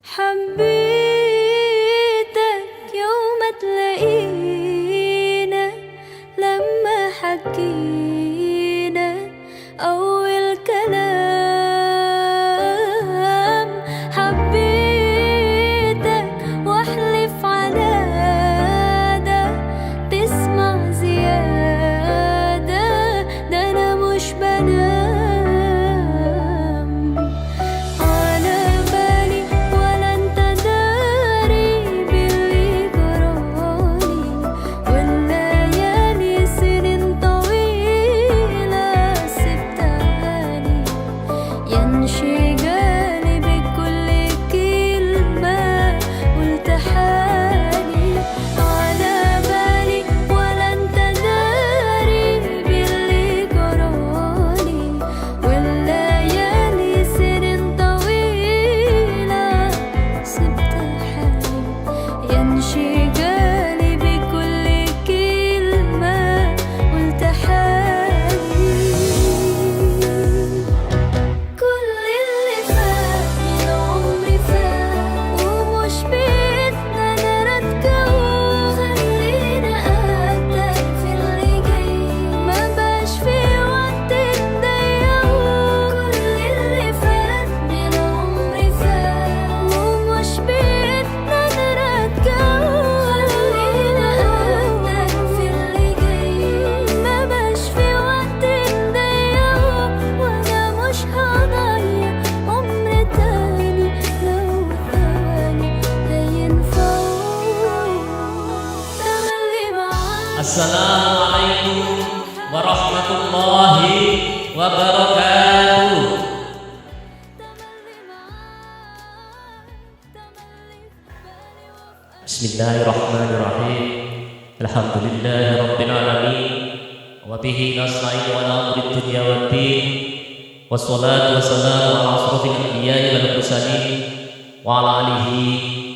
حبيتك يوم تلاقينا لما حكينا أول كلام. حبيتك واحلف على ده تسمع زيادة، ده أنا مش بنام على بالي ولا انت داري باللي جرالي، والليالي سنين طويلة سبتهالي ينشغالي بكل كلمة قلت حالي. على بالي ولا انت داري باللي جرالي، والليالي سنين طويلة سبت حالي ينشغالي بكل كلمة قلت حالي. كل اللي فات من عمري فات ومش بإيدنا نرجعه، خلينا أقدر في اللي جاي ما بقاش في وقت نضيعه. كل اللي فات من عمري فات ومش بإيدنا نرجعه، خلينا أقدر في اللي جاي ما بقاش في وقت نضيعه. وأنا مش هضيع عمر تاني لو ثواني هينفعوا تملي معاك. Assalamualaikum warahmatullahi wabarakatuh. Bismillahirrahmanirrahim. Alhamdulillahi rabbil alamin. Wa bihi nasta'inu ala umuri dunya waddin. Wassalatu wassalamu ala asrofil anbiya'i wal mursalin wa ala alihi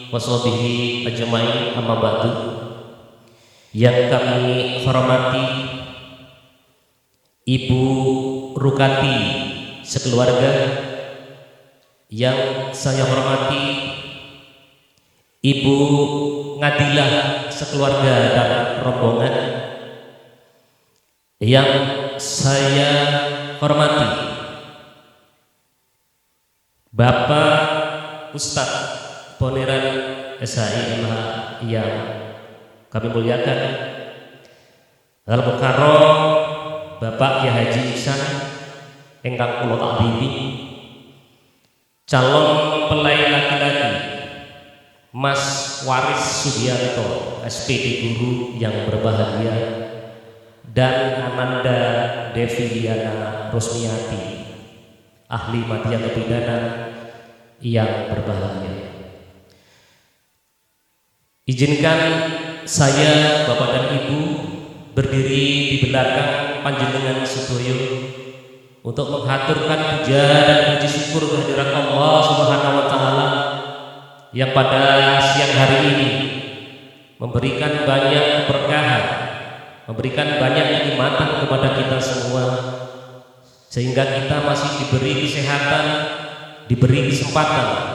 wa sahbihi ajma'in, amma ba'du. Yang kami hormati Ibu Rukati sekeluarga, yang saya hormati Ibu Ngadilah sekeluarga dan rombongan, yang saya hormati Bapak Ustadz Poniran SHI MH yang kami muliakan, Al-Mukarram Bapak Kiai Haji Ihsan ingkang kula takdimi, calon pelai laki-laki Mas Waris Sugianto SPD Guru yang berbahagia, dan Ananda Deviliana Rosmiati ahli madya kepidana yang berbahagia. Izinkan saya, Bapak dan Ibu, berdiri di belakang panjenengan sedoyo untuk menghaturkan puja dan puji syukur kehadirat Allah Subhanahu wa taala yang pada siang hari ini memberikan banyak keberkahan, memberikan banyak kenikmatan kepada kita semua, sehingga kita masih diberi kesehatan, diberi kesempatan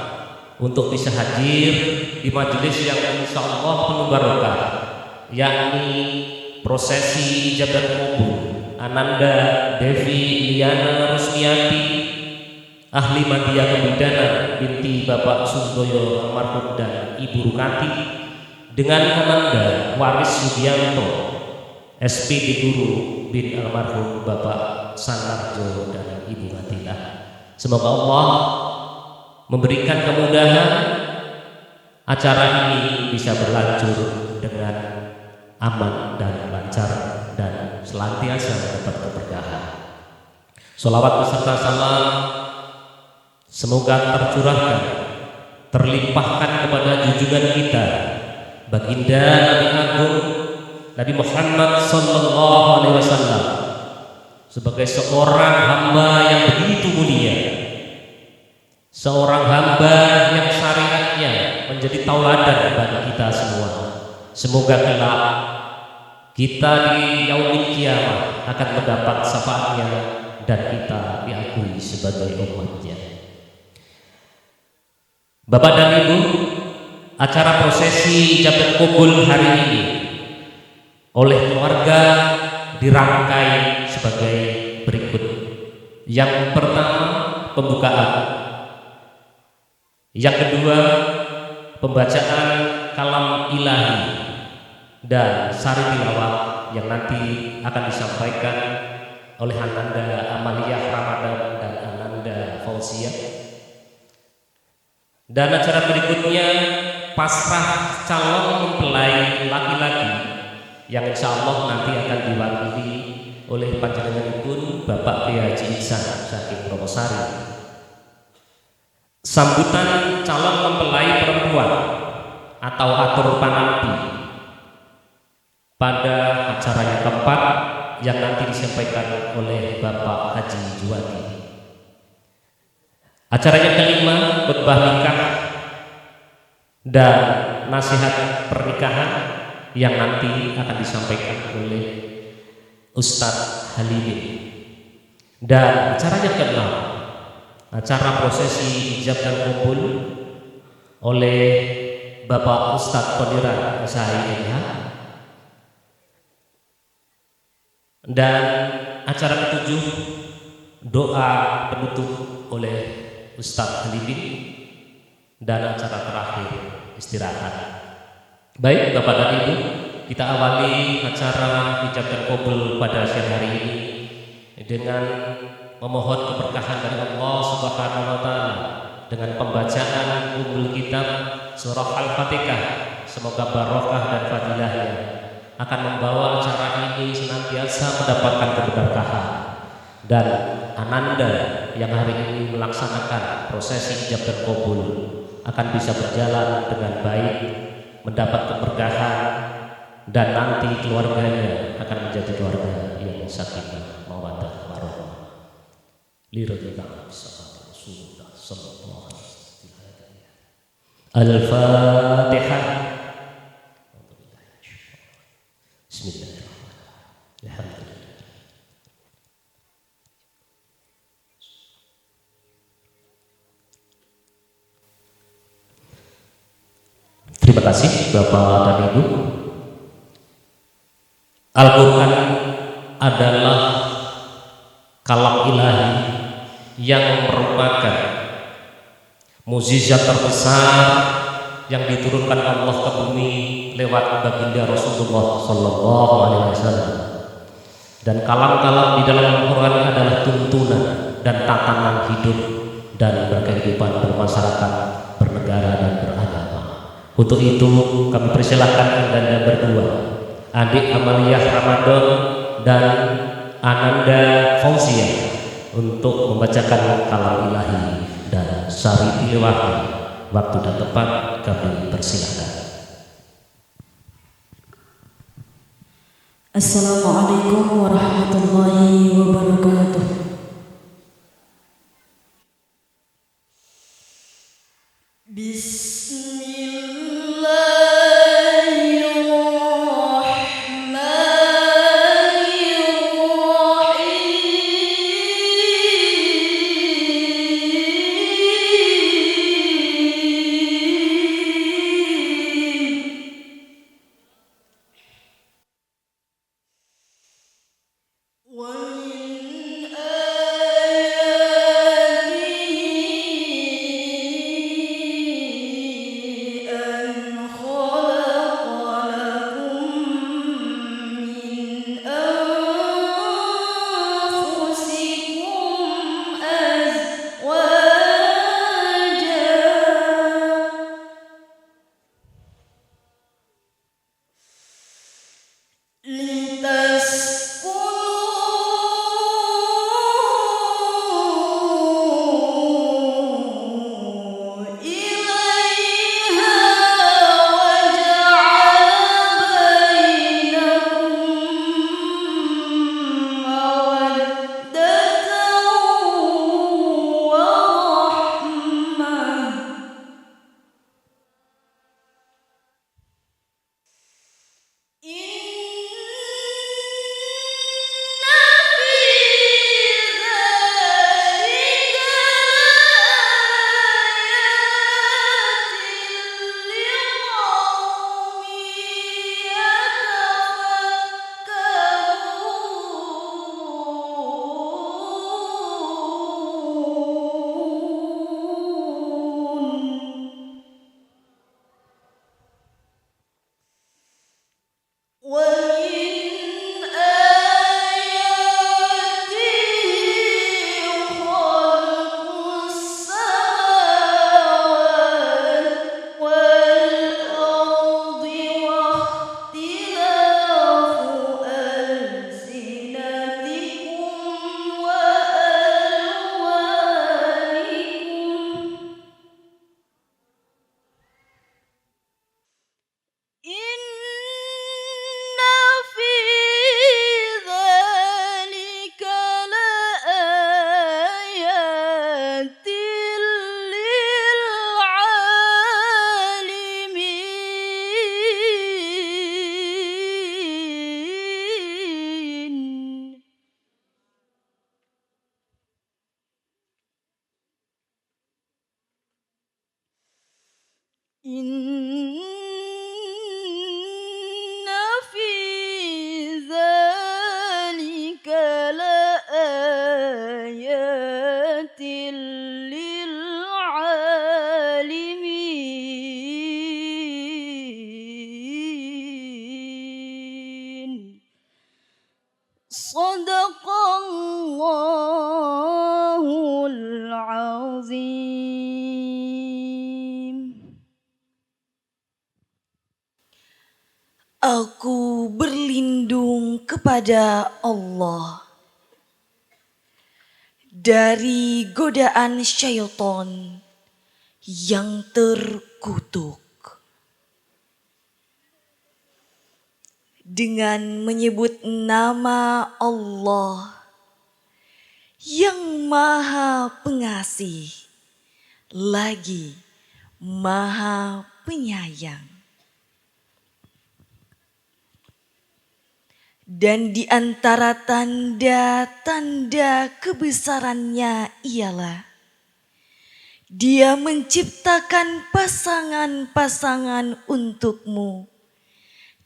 untuk bisa hadir di majelis yang insya Allah penuh barokah, yakni prosesi ijabah kubur Ananda Devi Liana Rusmiati ahli madya kebidana binti Bapak Sundoyo almarhum dan Ibu Rukati dengan Ananda Waris Sugianto SPD Guru bin almarhum Bapak Sanarjo dan Ibu Ngadilah. Semoga Allah memberikan kemudahan acara ini bisa berlanjut dengan aman dan lancar dan senantiasa mendapat keberkahan. Sholawat beserta salam semoga tercurahkan, terlimpahkan kepada junjungan kita Baginda Nabi Agung Nabi Muhammad sallallahu alaihi wasallam sebagai seorang hamba yang begitu mulia, seorang hamba yang syariatnya menjadi tauladan bagi kita semua. Semoga kelak kita di yaumil kiamah akan mendapat syafaatnya dan kita diakui sebagai umatnya. Bapak dan Ibu, acara prosesi ijab kabul hari ini oleh keluarga dirangkai sebagai berikut. Yang pertama, pembukaan. Yang kedua, pembacaan kalam ilahi dan sari tilawah yang nanti akan disampaikan oleh Ananda Amalia Ramadan dan Ananda Fauziah. Dan acara berikutnya pasrah calon mempelai laki-laki yang insya Allah nanti akan diwakili oleh panjenenganipun Bapak Kiai Haji Ihsan saking Ronosari. Sambutan calon mempelai perempuan atau atur panampi pada acara yang keempat yang nanti disampaikan oleh Bapak Haji Juwadi. Acara yang kelima, khutbah nikah dan nasihat pernikahan yang nanti akan disampaikan oleh Ustadz Halimin. Dan acara yang keenam, acara prosesi ijab dan kabul oleh Bapak Ustadz Qadiran SHIMH. Dan acara ketujuh, doa penutup oleh Ustadz Halimin. Dan acara terakhir, istirahat. Baik Bapak dan Ibu, kita awali acara ijab dan kabul pada siang hari ini dengan memohon keberkahan dari Allah Subhanahu wa taala dengan pembacaan Ummul Kitab surah Al-Fatihah. Semoga barokah dan fadilahnya akan membawa acara ini senantiasa mendapatkan keberkahan. Dan Ananda yang hari ini melaksanakan prosesi ijab dan kabul akan bisa berjalan dengan baik, mendapat keberkahan, dan nanti keluarganya akan menjadi keluarga yang sakinah mawaddah warahmah. Liridillah Rasulullah sallallahu alaihi wasallam. Al-Fatihah. Bismillahirrahmanirrahim. Terima kasih Bapak dan Ibu. Al-Quran adalah kalam ilahi yang merupakan mukjizat terbesar yang diturunkan Allah ke bumi lewat baginda Rasulullah Sallallahu Alaihi Wasallam. Dan kalam-kalam di dalam Al-Quran adalah tuntunan dan tatanan hidup dan berkehidupan bermasyarakat, bernegara dan beragama. Untuk itu kami persilahkan Anda berdua, adik Amalia Ramadan dan Ananda Fauziah, untuk membacakan kalam ilahi dan sari tilawah. Waktu dan tempat kami persilahkan. Assalamualaikum warahmatullahi wabarakatuh. إن في ذلك لآيات للعالمين صدق الله العظيم. Aku berlindung kepada Allah dari godaan syaitan yang terkutuk. Dengan menyebut nama Allah yang Maha Pengasih lagi Maha Penyayang. Dan di antara tanda-tanda kebesarannya ialah Dia menciptakan pasangan-pasangan untukmu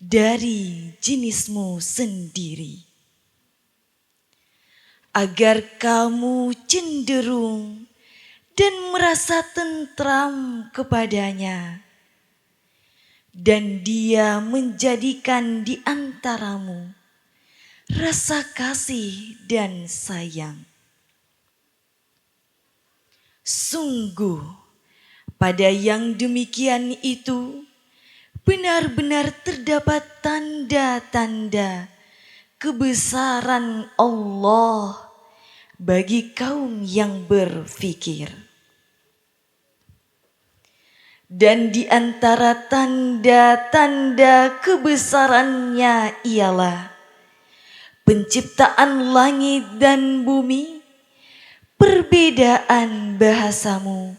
dari jenismu sendiri, agar kamu cenderung dan merasa tentram kepadanya, dan Dia menjadikan di antaramu rasa kasih dan sayang. Sungguh, pada yang demikian itu benar-benar terdapat tanda-tanda kebesaran Allah bagi kaum yang berfikir. Dan di antara tanda-tanda kebesarannya ialah penciptaan langit dan bumi, perbedaan bahasamu,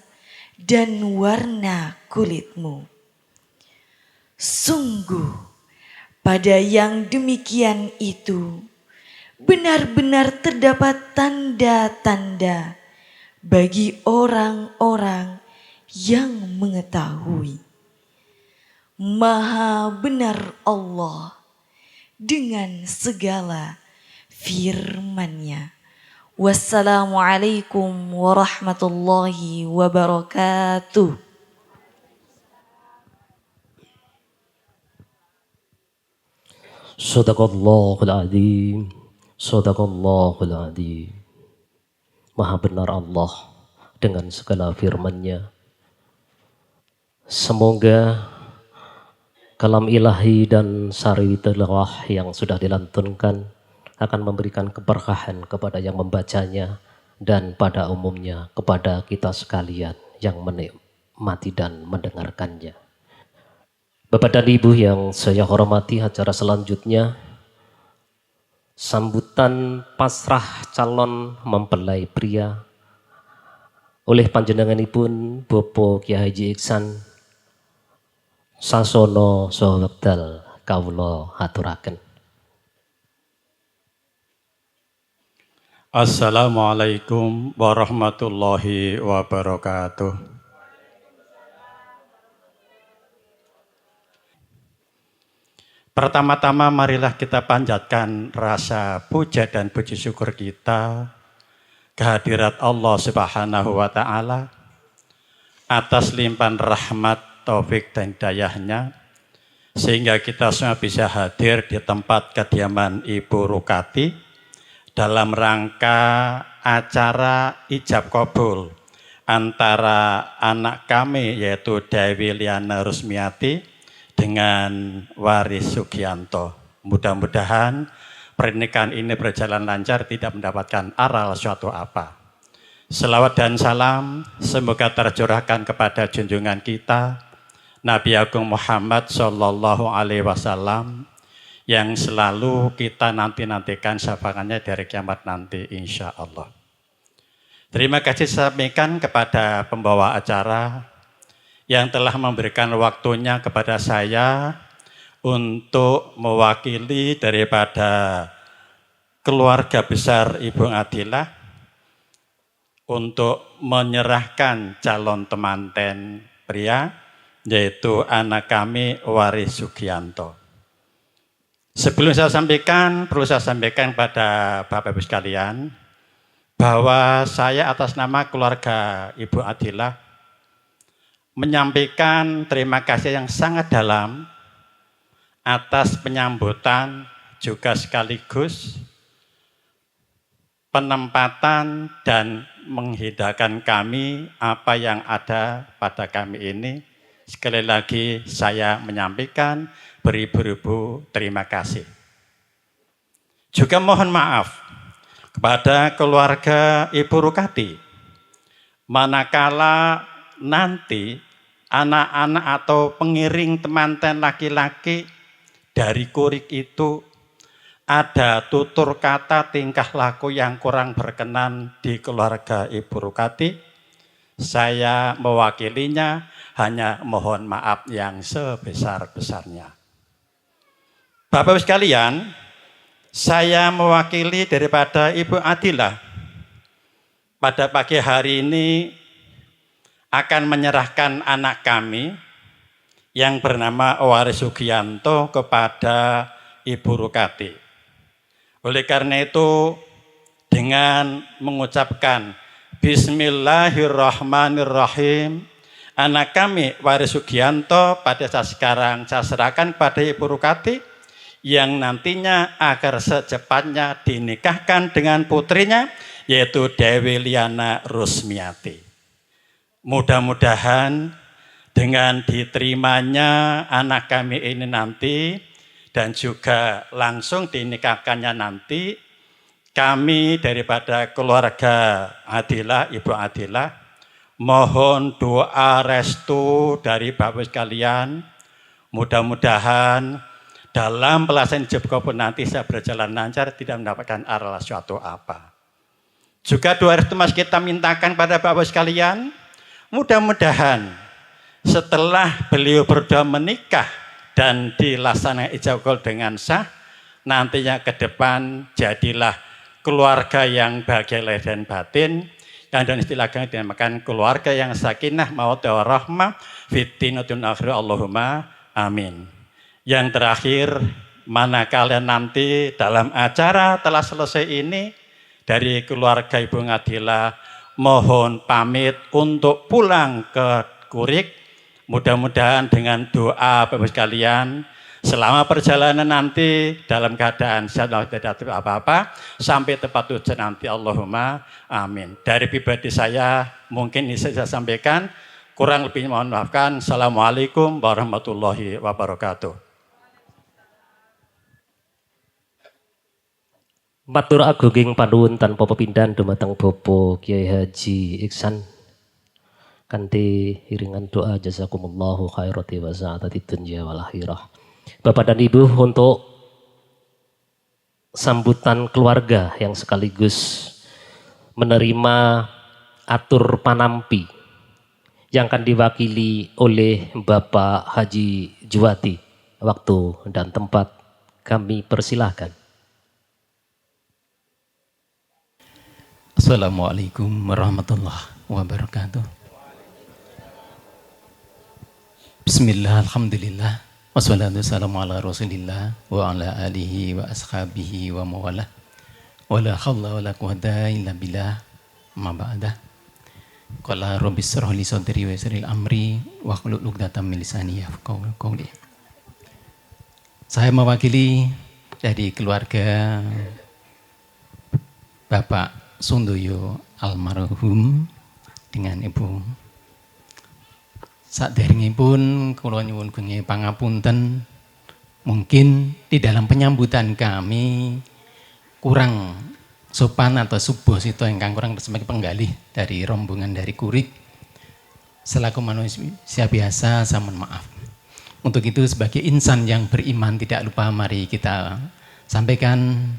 dan warna kulitmu. Sungguh, pada yang demikian itu benar-benar terdapat tanda-tanda bagi orang-orang yang mengetahui. Maha benar Allah dengan segala firman-Nya. Wassalamualaikum warahmatullahi wabarakatuh. Sadaqallahul adzim. Sadaqallahul adzim. Maha benar Allah dengan segala firman-Nya. Semoga kalam ilahi dan sari tilawah yang sudah dilantunkan akan memberikan keberkahan kepada yang membacanya dan pada umumnya kepada kita sekalian yang menikmati dan mendengarkannya. Bapak dan Ibu yang saya hormati, acara selanjutnya sambutan pasrah calon mempelai pria oleh panjenenganipun Bapak Kyai Haji Iksan Sasono Sowekdal kawula aturaken. Assalamualaikum warahmatullahi wabarakatuh. Pertama-tama marilah kita panjatkan rasa puja dan puji syukur kita kehadirat Allah Subhanahu wa taala atas limpahan rahmat, taufik dan hidayahnya, sehingga kita semua bisa hadir di tempat kediaman Ibu Rukati dalam rangka acara ijab kabul antara anak kami yaitu Dewi Liana Rusmiati dengan Waris Sugianto. Mudah-mudahan pernikahan ini berjalan lancar, tidak mendapatkan aral suatu apa. Selawat dan salam semoga tercurahkan kepada junjungan kita Nabi Agung Muhammad Sallallahu Alaihi Wasallam yang selalu kita nantikan syafaatnya dari kiamat nanti insya Allah. Terima kasih saya sampaikan kepada pembawa acara yang telah memberikan waktunya kepada saya untuk mewakili daripada keluarga besar Ibu Adilah untuk menyerahkan calon temanten pria yaitu anak kami Waris Sugianto. Sebelum saya sampaikan, perlu saya sampaikan pada Bapak Ibu sekalian bahwa saya atas nama keluarga Ibu Adilah menyampaikan terima kasih yang sangat dalam atas penyambutan juga sekaligus penempatan dan menghidangkan kami apa yang ada pada kami ini. Sekali lagi saya menyampaikan beribu-ribu terima kasih. Juga mohon maaf kepada keluarga Ibu Rukati, manakala nanti anak-anak atau pengiring temanten laki-laki dari kurik itu ada tutur kata tingkah laku yang kurang berkenan di keluarga Ibu Rukati, saya mewakilinya hanya mohon maaf yang sebesar-besarnya. Bapak Ibu sekalian, saya mewakili daripada Ibu Adilah pada pagi hari ini akan menyerahkan anak kami yang bernama Waris Sugianto kepada Ibu Rukati. Oleh karena itu, dengan mengucapkan Bismillahirrahmanirrahim, anak kami Waris Sugianto pada saat sekarang saya serahkan pada Ibu Rukati yang nantinya agar secepatnya dinikahkan dengan putrinya yaitu Dewi Liana Rusmiati. Mudah-mudahan dengan diterimanya anak kami ini nanti dan juga langsung dinikahkannya nanti, kami daripada keluarga Adilah, Ibu Adilah, mohon doa restu dari Bapak sekalian. Mudah-mudahan dalam pelaksanaan hijab kabul nanti saya berjalan lancar, tidak mendapatkan arah suatu apa. Juga doa restu mas kita mintakan pada Bapak sekalian, mudah-mudahan setelah beliau berdua menikah dan dilaksanakan ijab kabul dengan sah, nantinya ke depan jadilah keluarga yang bahagia lahir dan batin, dan istilahnya dinamakan keluarga yang sakinah mawaddah warahmah fittinatun akhir Allahumma amin. Yang terakhir, mana kalian nanti dalam acara telah selesai ini dari keluarga Ibu Adilah mohon pamit untuk pulang ke kurik. Mudah-mudahan dengan doa Bapak sekalian selama perjalanan nanti dalam keadaan sehat tidak ada apa-apa sampai tempat tujuan nanti Allahumma amin. Dari pribadi saya mungkin ini saya sampaikan, kurang lebih mohon maafkan. Assalamualaikum warahmatullahi wabarakatuh. Matur agunging panuwun tanpa pepindhan dumateng Bapak Kiai Haji Iksan kanthi iringan doa jazakumullahu khairati wa sa'atati dunya wal akhirah. Bapak dan Ibu, untuk sambutan keluarga yang sekaligus menerima atur panampi yang akan diwakili oleh Bapak Haji Juwati, waktu dan tempat kami persilahkan. Assalamualaikum warahmatullahi wabarakatuh. Bismillah, alhamdulillah, wassalatu wassalamu ala rasulillah wa ala alihi wa ashabihi wa mawalah wa la hawla wa la quwwata illa billah ma ba'dah. Qala rabbi shrah li sadri wa yassir li amri wa hlul 'uqdatam min lisani yafqahu qawli. Saya mewakili dari keluarga Bapak Sundoyo almarhum dengan Ibu. Saderengipun kula nyuwun bengi pangapunten, mungkin di dalam penyambutan kami kurang sopan atau subosito ingkang kurang sebagai penggalih dari rombongan dari kurik. Selaku manusia biasa saya mohon maaf. Untuk itu sebagai insan yang beriman tidak lupa mari kita sampaikan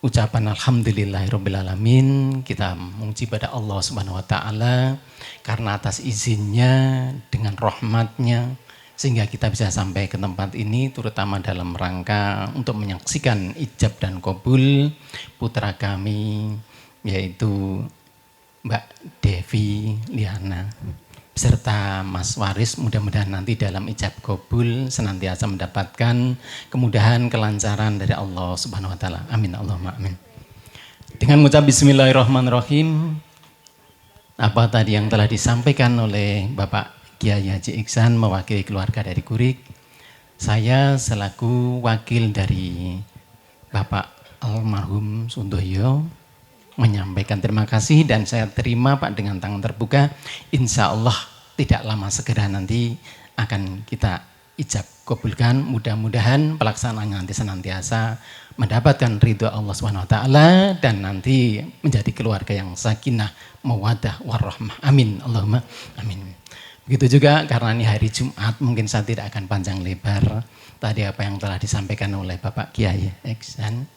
ucapan alhamdulillahirabbil alamin. Kita memuji pada Allah Subhanahu wa taala karena atas izinnya dengan rahmatnya sehingga kita bisa sampai ke tempat ini, terutama dalam rangka untuk menyaksikan ijab dan kabul putra kami yaitu Mbak Devi Liana. beserta Mas Waris, mudah-mudahan nanti dalam ijab kabul senantiasa mendapatkan kemudahan, kelancaran dari Allah Subhanahu wa taala. Amin Allahumma amin. Dengan mengucap bismillahirrahmanirrahim, apa tadi yang telah disampaikan oleh Bapak Kiai Haji Iksan mewakili keluarga dari Kurik, saya selaku wakil dari Bapak almarhum Sundoyo menyampaikan terima kasih, dan saya terima Pak dengan tangan terbuka. Insya Allah tidak lama segera nanti akan kita ijab kabulkan. Mudah-mudahan pelaksanaannya nanti senantiasa mendapatkan ridho Allah SWT dan nanti menjadi keluarga yang sakinah, mawaddah, warahmah. Amin Allahumma amin. Begitu juga karena ini hari Jumat, mungkin saya tidak akan panjang lebar. Tadi apa yang telah disampaikan oleh Bapak Kiai Iksan,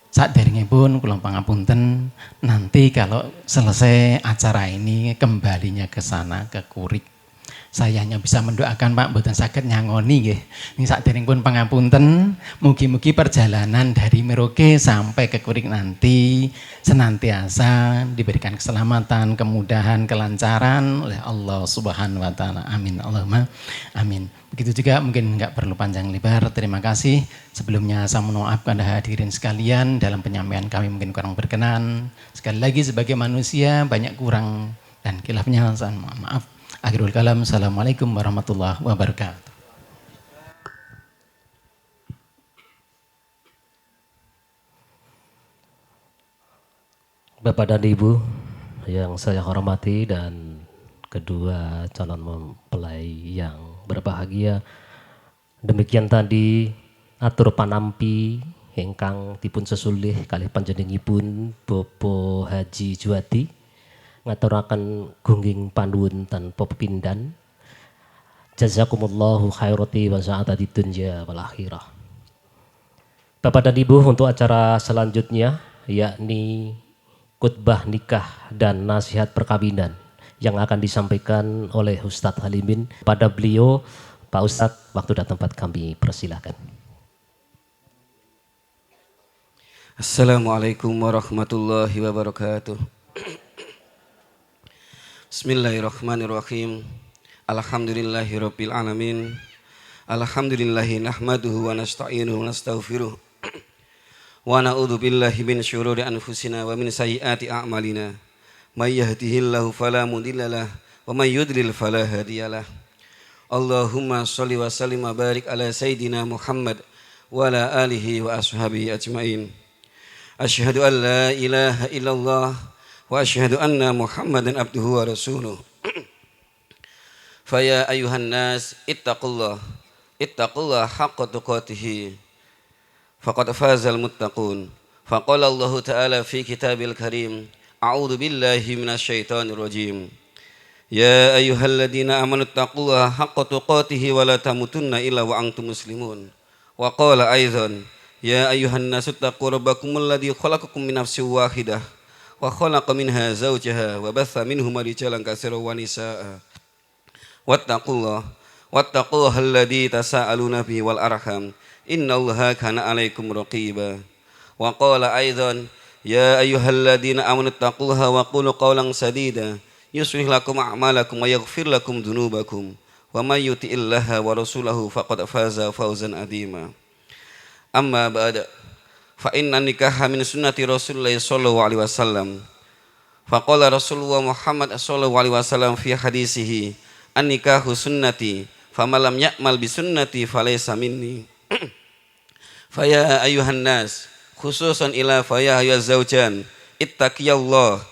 saderengipun kula pangapunten, nanti kalau selesai acara ini kembalinya ke sana, ke Kurik. Saya hanya bisa mendoakan Pak, mboten saged nyangoni nggih. Ning saderengipun pangapunten, mugi-mugi perjalanan dari Merauke sampai ke Kurik nanti senantiasa diberikan keselamatan, kemudahan, kelancaran oleh Allah Subhanahu wa taala. Amin Allahumma amin. Begitu juga mungkin enggak perlu panjang lebar. Terima kasih. Sebelumnya saya mohon maaf kepada hadirin sekalian dalam penyampaian kami mungkin kurang berkenan. Sekali lagi sebagai manusia banyak kurang dan khilafnya, saya mohon maaf. Akhirul kalam, assalamualaikum warahmatullahi wabarakatuh. Bapak dan Ibu yang saya hormati dan kedua calon mempelai yang berbahagia, demikian tadi atur panampi ingkang dipun sesulih kalih panjenenganipun Bapak Haji Juwadi ngaturaken gungging panuwun tanpa pepindhan. Jazakumullahu khairati wa sa'atati dunya wal akhirah. Bapak dan Ibu, untuk acara selanjutnya yakni khutbah nikah dan nasihat perkawinan yang akan disampaikan oleh Ustadz Halimin. Pada beliau, Pak Ustadz, waktu dan tempat kami persilahkan. Assalamualaikum warahmatullahi wabarakatuh. Bismillahirrahmanirrahim. Alhamdulillahirabbil alamin. Alhamdulillahi nahmaduhu wa nasta'inuhu wa nastaghfiruh. Wa na'udzu billahi min syururi anfusina wa min sayyiati a'malina. May yahdihillahu fala mudhillalah wa may yudlil fala hadiyalah. Allahumma shalli wa sallim wa barik ala sayyidina Muhammad wa ala alihi wa ashabihi ajmain. Asyhadu an la ilaha illallah wa asyhadu anna Muhammadan abduhu wa rasuluh. Faya ayuhan nas ittaqullah haqqa tuqatih faqad fazal muttaqun. Faqala Allah ta'ala fi kitabil karim, a'udzu billahi minasyaitonir rajim. Ya ayyuhalladzina amanu ittaqullaha haqqa tuqatih wa la tamutunna illa wa antum muslimun. Wa qala aidan, ya ayyuhan nas ittaqu rabbakumul ladzi khalaqakum min nafsin wahidah wa khalaqa minha zawjaha wa batha minhuma rijalan katsiran wa nisaa'a. Wattaqullaha alladzi tasaaluna bihi wal arham, innallaha kana 'alaikum raqiba. Wa qala aidan, ya ayyuhalladzina amanu ittaqullaha wa qulu qawlan sadida yuslih lakum a'malakum wa yaghfir lakum dzunubakum wa may yuti'illaha wa rasulahu faqad faza fawzan 'azima. Amma ba'da, fa inna nikaha min sunnati Rasulullah sallallahu alaihi wasallam. Faqala Rasulullah Muhammad sallallahu alaihi wasallam fi hadisihi, an-nikahu sunnati faman lam ya'mal bi sunnati falaysa minni. Faya ayuhan nas, khususan ila faya ayyuzaujan, ittaqiyallaha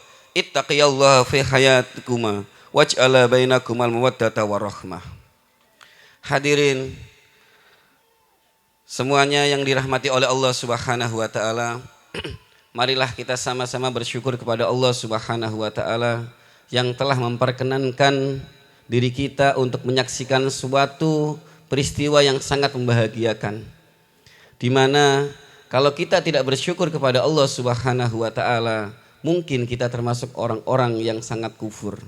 fi hayatikuma waj'ala bainakumal mawaddata warahmah. Hadirin semuanya yang dirahmati oleh Allah Subhanahu wa taala, marilah kita sama-sama bersyukur kepada Allah Subhanahu wa taala yang telah memperkenankan diri kita untuk menyaksikan suatu peristiwa yang sangat membahagiakan, di mana kalau kita tidak bersyukur kepada Allah Subhanahu wa taala, mungkin kita termasuk orang-orang yang sangat kufur.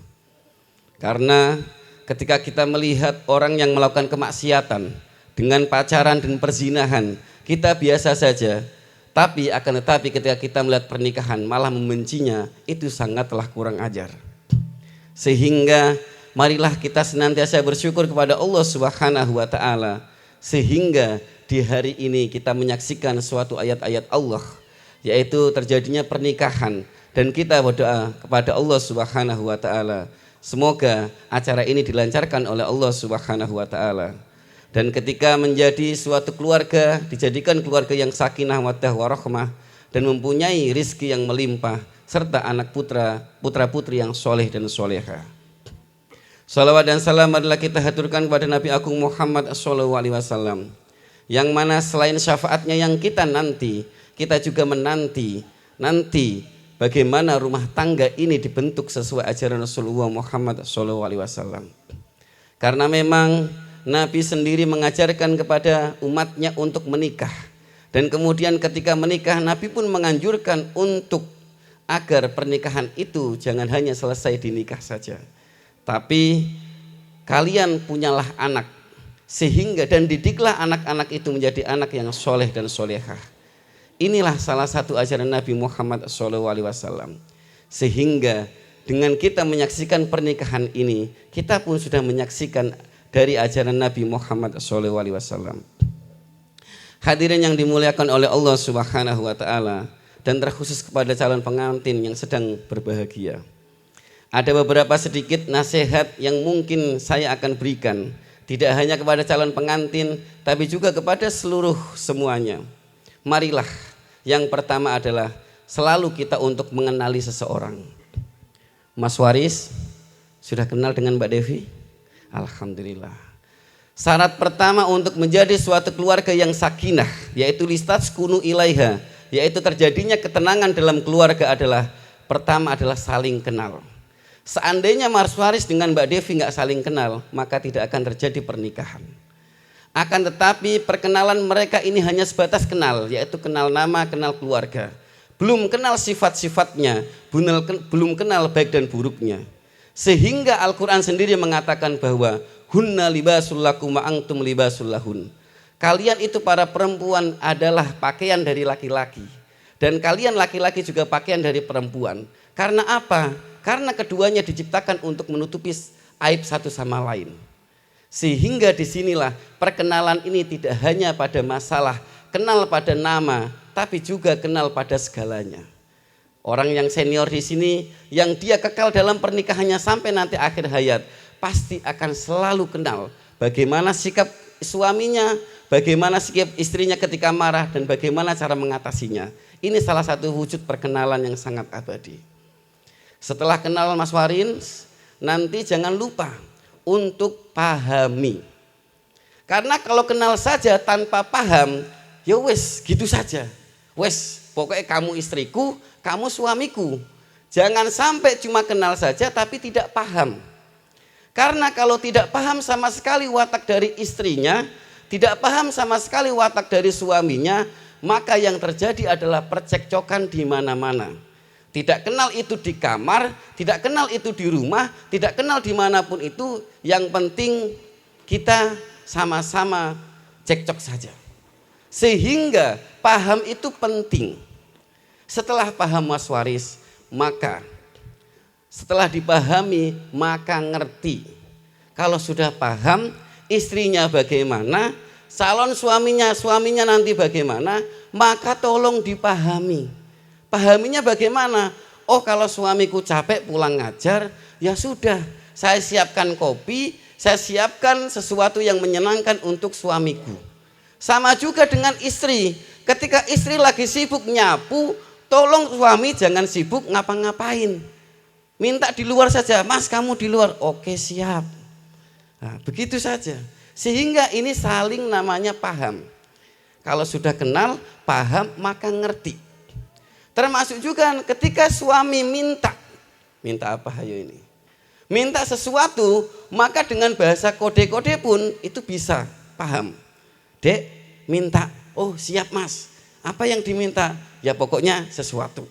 Karena ketika kita melihat orang yang melakukan kemaksiatan dengan pacaran dan perzinahan, kita biasa saja. Tapi akan tetapi ketika kita melihat pernikahan malah membencinya, itu sangatlah kurang ajar. Sehingga marilah kita senantiasa bersyukur kepada Allah Subhanahu wa taala sehingga di hari ini kita menyaksikan suatu ayat-ayat Allah, yaitu terjadinya pernikahan, dan kita berdoa kepada Allah Subhanahu wa taala semoga acara ini dilancarkan oleh Allah Subhanahu wa taala. Dan ketika menjadi suatu keluarga, dijadikan keluarga yang sakinah mawaddah warahmah dan mempunyai rizki yang melimpah serta anak putra-putri yang soleh dan soleha. Salawat dan salam adalah kita haturkan kepada Nabi Agung Muhammad SAW, yang mana selain syafaatnya yang kita nanti, kita juga menanti bagaimana rumah tangga ini dibentuk sesuai ajaran Rasulullah Muhammad SAW. Karena memang Nabi sendiri mengajarkan kepada umatnya untuk menikah, dan kemudian ketika menikah Nabi pun menganjurkan untuk agar pernikahan itu jangan hanya selesai di nikah saja, tapi kalian punyalah anak, sehingga dan didiklah anak-anak itu menjadi anak yang soleh dan solehah. Inilah salah satu ajaran Nabi Muhammad SAW. Sehingga dengan kita menyaksikan pernikahan ini, kita pun sudah menyaksikan dari ajaran Nabi Muhammad SAW. Hadirin yang dimuliakan oleh Allah Subhanahu wa taala, dan terkhusus kepada calon pengantin yang sedang berbahagia. Ada beberapa sedikit nasihat yang mungkin saya akan berikan, tidak hanya kepada calon pengantin tapi juga kepada seluruh semuanya. Marilah, yang pertama adalah selalu kita untuk mengenali seseorang. Mas Waris sudah kenal dengan Mbak Devi? Alhamdulillah. Syarat pertama untuk menjadi suatu keluarga yang sakinah, yaitu listaskunu ilaiha, yaitu terjadinya ketenangan dalam keluarga adalah pertama adalah saling kenal. Seandainya Mas Waris dengan Mbak Devi nggak saling kenal, maka tidak akan terjadi pernikahan. Akan tetapi perkenalan mereka ini hanya sebatas kenal, yaitu kenal nama, kenal keluarga. Belum kenal sifat-sifatnya, belum kenal baik dan buruknya. Sehingga Al-Quran sendiri mengatakan bahwa hunna libasul lakum wa antum libasul lahun. Kalian itu para perempuan adalah pakaian dari laki-laki, dan kalian laki-laki juga pakaian dari perempuan. Karena apa? Karena keduanya diciptakan untuk menutupi aib satu sama lain. Sehingga disinilah perkenalan ini tidak hanya pada masalah kenal pada nama, tapi juga kenal pada segalanya. Orang yang senior di sini, yang dia kekal dalam pernikahannya sampai nanti akhir hayat, pasti akan selalu kenal bagaimana sikap suaminya, bagaimana sikap istrinya ketika marah, dan bagaimana cara mengatasinya. Ini salah satu wujud perkenalan yang sangat abadi. Setelah kenal Mas Waris, nanti jangan lupa untuk pahami. Karena kalau kenal saja tanpa paham, ya wes gitu saja. Wes, pokoknya kamu istriku, kamu suamiku. Jangan sampai cuma kenal saja tapi tidak paham. Karena kalau tidak paham sama sekali watak dari istrinya, tidak paham sama sekali watak dari suaminya, maka yang terjadi adalah percekcokan di mana-mana. Tidak kenal itu di kamar, tidak kenal itu di rumah, tidak kenal dimanapun itu. Yang penting kita sama-sama cekcok saja. Sehingga paham itu penting. Setelah paham Mas Waris, maka setelah dipahami maka ngerti. Kalau sudah paham istrinya bagaimana, calon suaminya nanti bagaimana, maka tolong dipahami. Pahaminya bagaimana? Oh, kalau suamiku capek pulang ngajar, ya sudah, saya siapkan kopi, saya siapkan sesuatu yang menyenangkan untuk suamiku. Sama juga dengan istri. Ketika istri lagi sibuk nyapu, tolong suami jangan sibuk ngapa-ngapain. Minta di luar saja, Mas kamu di luar, oke siap. Nah, begitu saja. Sehingga ini saling namanya paham. Kalau sudah kenal, paham, maka ngerti. Termasuk juga ketika suami minta apa hayo ini? Minta sesuatu, maka dengan bahasa kode-kode pun itu bisa paham. Dek, minta, oh siap Mas. Apa yang diminta? Ya pokoknya sesuatu.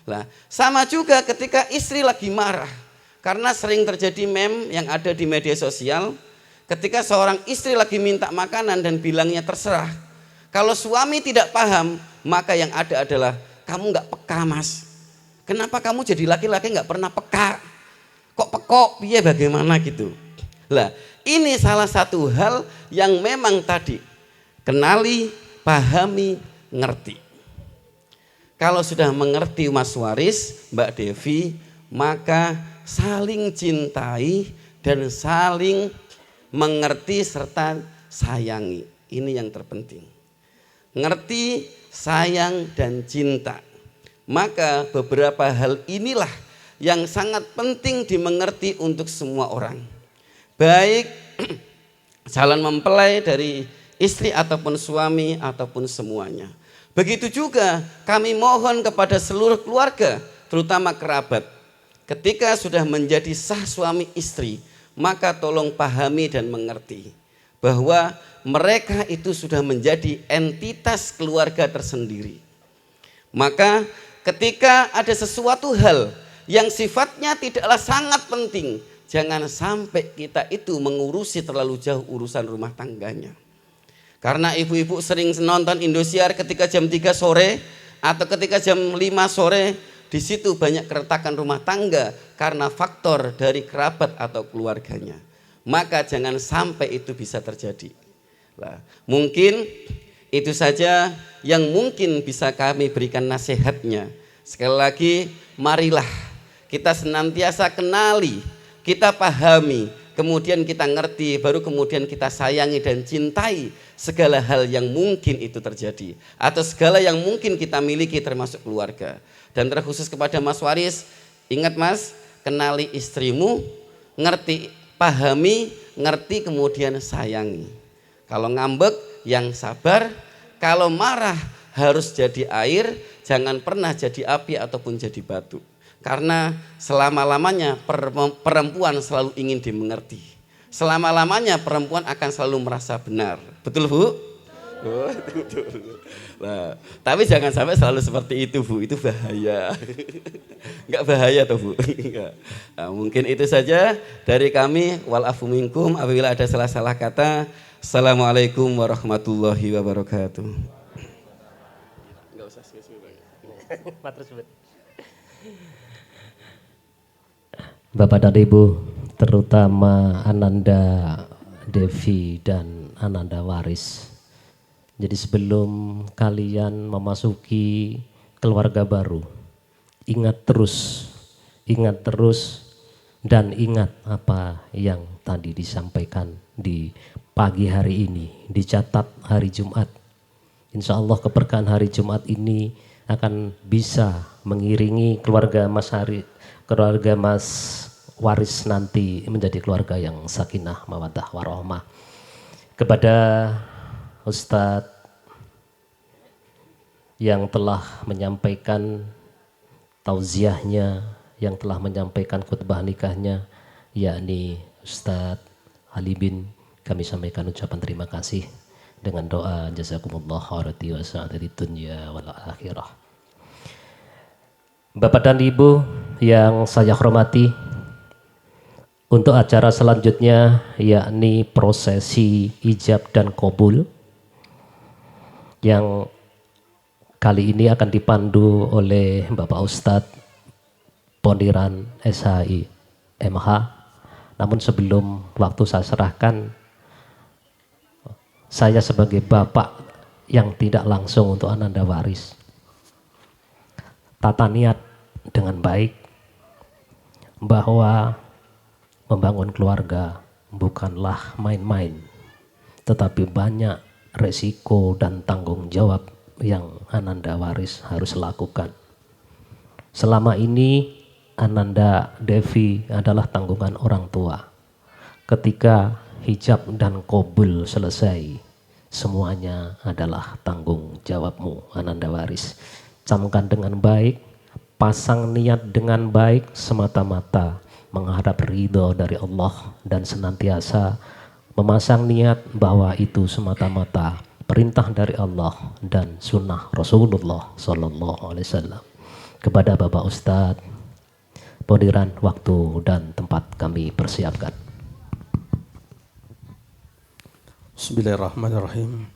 Lah, sama juga ketika istri lagi marah. Karena sering terjadi meme yang ada di media sosial. Ketika seorang istri lagi minta makanan dan bilangnya terserah. Kalau suami tidak paham, maka yang ada adalah kamu gak peka Mas. Kenapa kamu jadi laki-laki gak pernah peka? Kok pekok, piye bagaimana gitu. Lah, ini salah satu hal yang memang tadi kenali, pahami, ngerti. Kalau sudah mengerti Mas Waris, Mbak Devi, maka saling cintai dan saling mengerti serta sayangi. Ini yang terpenting. Ngerti, sayang, dan cinta. Maka beberapa hal inilah yang sangat penting dimengerti untuk semua orang. Baik calon mempelai dari istri ataupun suami ataupun semuanya. Begitu juga kami mohon kepada seluruh keluarga, terutama kerabat. Ketika sudah menjadi sah suami istri, maka tolong pahami dan mengerti bahwa mereka itu sudah menjadi entitas keluarga tersendiri. Maka ketika ada sesuatu hal yang sifatnya tidaklah sangat penting, jangan sampai kita itu mengurusi terlalu jauh urusan rumah tangganya. Karena ibu-ibu sering nonton Indosiar ketika jam 3 sore atau ketika jam 5 sore, di situ banyak keretakan rumah tangga karena faktor dari kerabat atau keluarganya. Maka jangan sampai itu bisa terjadi. Nah, mungkin itu saja yang mungkin bisa kami berikan nasihatnya. Sekali lagi, marilah kita senantiasa kenali, kita pahami, kemudian kita ngerti, baru kemudian kita sayangi dan cintai segala hal yang mungkin itu terjadi atau segala yang mungkin kita miliki termasuk keluarga. Dan terkhusus kepada Mas Waris, ingat Mas, kenali istrimu, ngerti, pahami, ngerti, kemudian sayangi. Kalau ngambek yang sabar, kalau marah harus jadi air, jangan pernah jadi api ataupun jadi batu. Karena selama-lamanya perempuan selalu ingin dimengerti. Selama-lamanya perempuan akan selalu merasa benar. Betul Bu? Oh, betul. Nah, tapi jangan sampai selalu seperti itu Bu, itu bahaya. Enggak bahaya toh Bu? Enggak. Nah, mungkin itu saja dari kami. Wal afu minkum apabila ada salah-salah kata. Assalamualaikum warahmatullahi wabarakatuh. Enggak usah Bapak dan Ibu, terutama Ananda Devi dan Ananda Waris. Jadi sebelum kalian memasuki keluarga baru, ingat terus dan ingat apa yang tadi disampaikan di pagi hari ini, dicatat hari Jumat. Insya Allah keberkahan hari Jumat ini akan bisa mengiringi keluarga Mas Waris nanti menjadi keluarga yang sakinah, mawaddah, warahmah. Kepada Ustadz yang telah menyampaikan tauziahnya, yang telah menyampaikan khutbah nikahnya, yakni Ustadz Halibin, kami sampaikan ucapan terima kasih dengan doa jazakumullah khairati wa sa'adati dunya wal akhirah. Bapak dan Ibu yang saya hormati, untuk acara selanjutnya yakni prosesi ijab dan qabul yang kali ini akan dipandu oleh Bapak Ustadz Poniran SHI MH. Namun sebelum waktu saya serahkan, saya sebagai bapak yang tidak langsung untuk Ananda Waris, tata niat dengan baik bahwa membangun keluarga bukanlah main-main, tetapi banyak resiko dan tanggung jawab yang Ananda Waris harus lakukan. Selama ini Ananda Devi adalah tanggungan orang tua. Ketika hijab dan qabul selesai, semuanya adalah tanggung jawabmu Ananda Waris. Camkan dengan baik, pasang niat dengan baik semata-mata menghadap ridho dari Allah dan senantiasa memasang niat bahwa itu semata-mata perintah dari Allah dan sunnah Rasulullah Sallallahu Alaihi Wasallam. Kepada Bapak Ustadz Poniran, waktu dan tempat kami persiapkan. Bismillahirrahmanirrahim.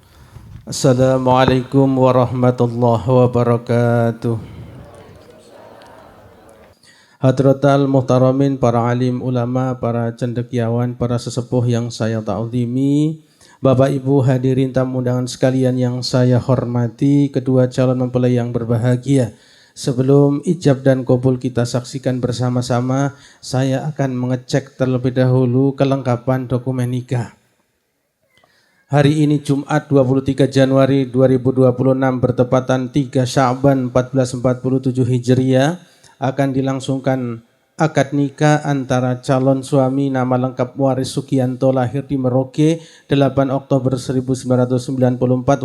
Assalamualaikum warahmatullahi wabarakatuh. Hadratal muhtaramin, para alim ulama, para cendekiawan, para sesepuh yang saya ta'zimi, Bapak Ibu hadirin tamu undangan sekalian yang saya hormati, kedua calon mempelai yang berbahagia. Sebelum ijab dan kabul kita saksikan bersama-sama, saya akan mengecek terlebih dahulu kelengkapan dokumen nikah. Hari ini Jumat 23 Januari 2026 bertepatan 3 Sya'ban 1447 Hijriah akan dilangsungkan akad nikah antara calon suami nama lengkap Waris Sugianto lahir di Merauke 8 Oktober 1994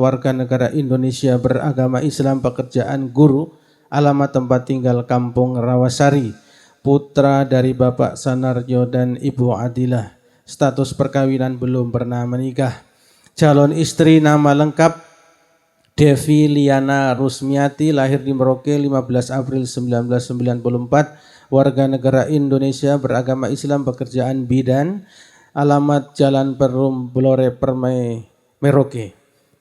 warga negara Indonesia beragama Islam pekerjaan guru alamat tempat tinggal Kampung Rawasari putra dari Bapak Sanarjo dan Ibu Adilah status perkawinan belum pernah menikah. Calon istri nama lengkap Devi Liana Rusmiati lahir di Merauke 15 April 1994 warga negara Indonesia beragama Islam pekerjaan bidan alamat Jalan Perum Blore Permai Merauke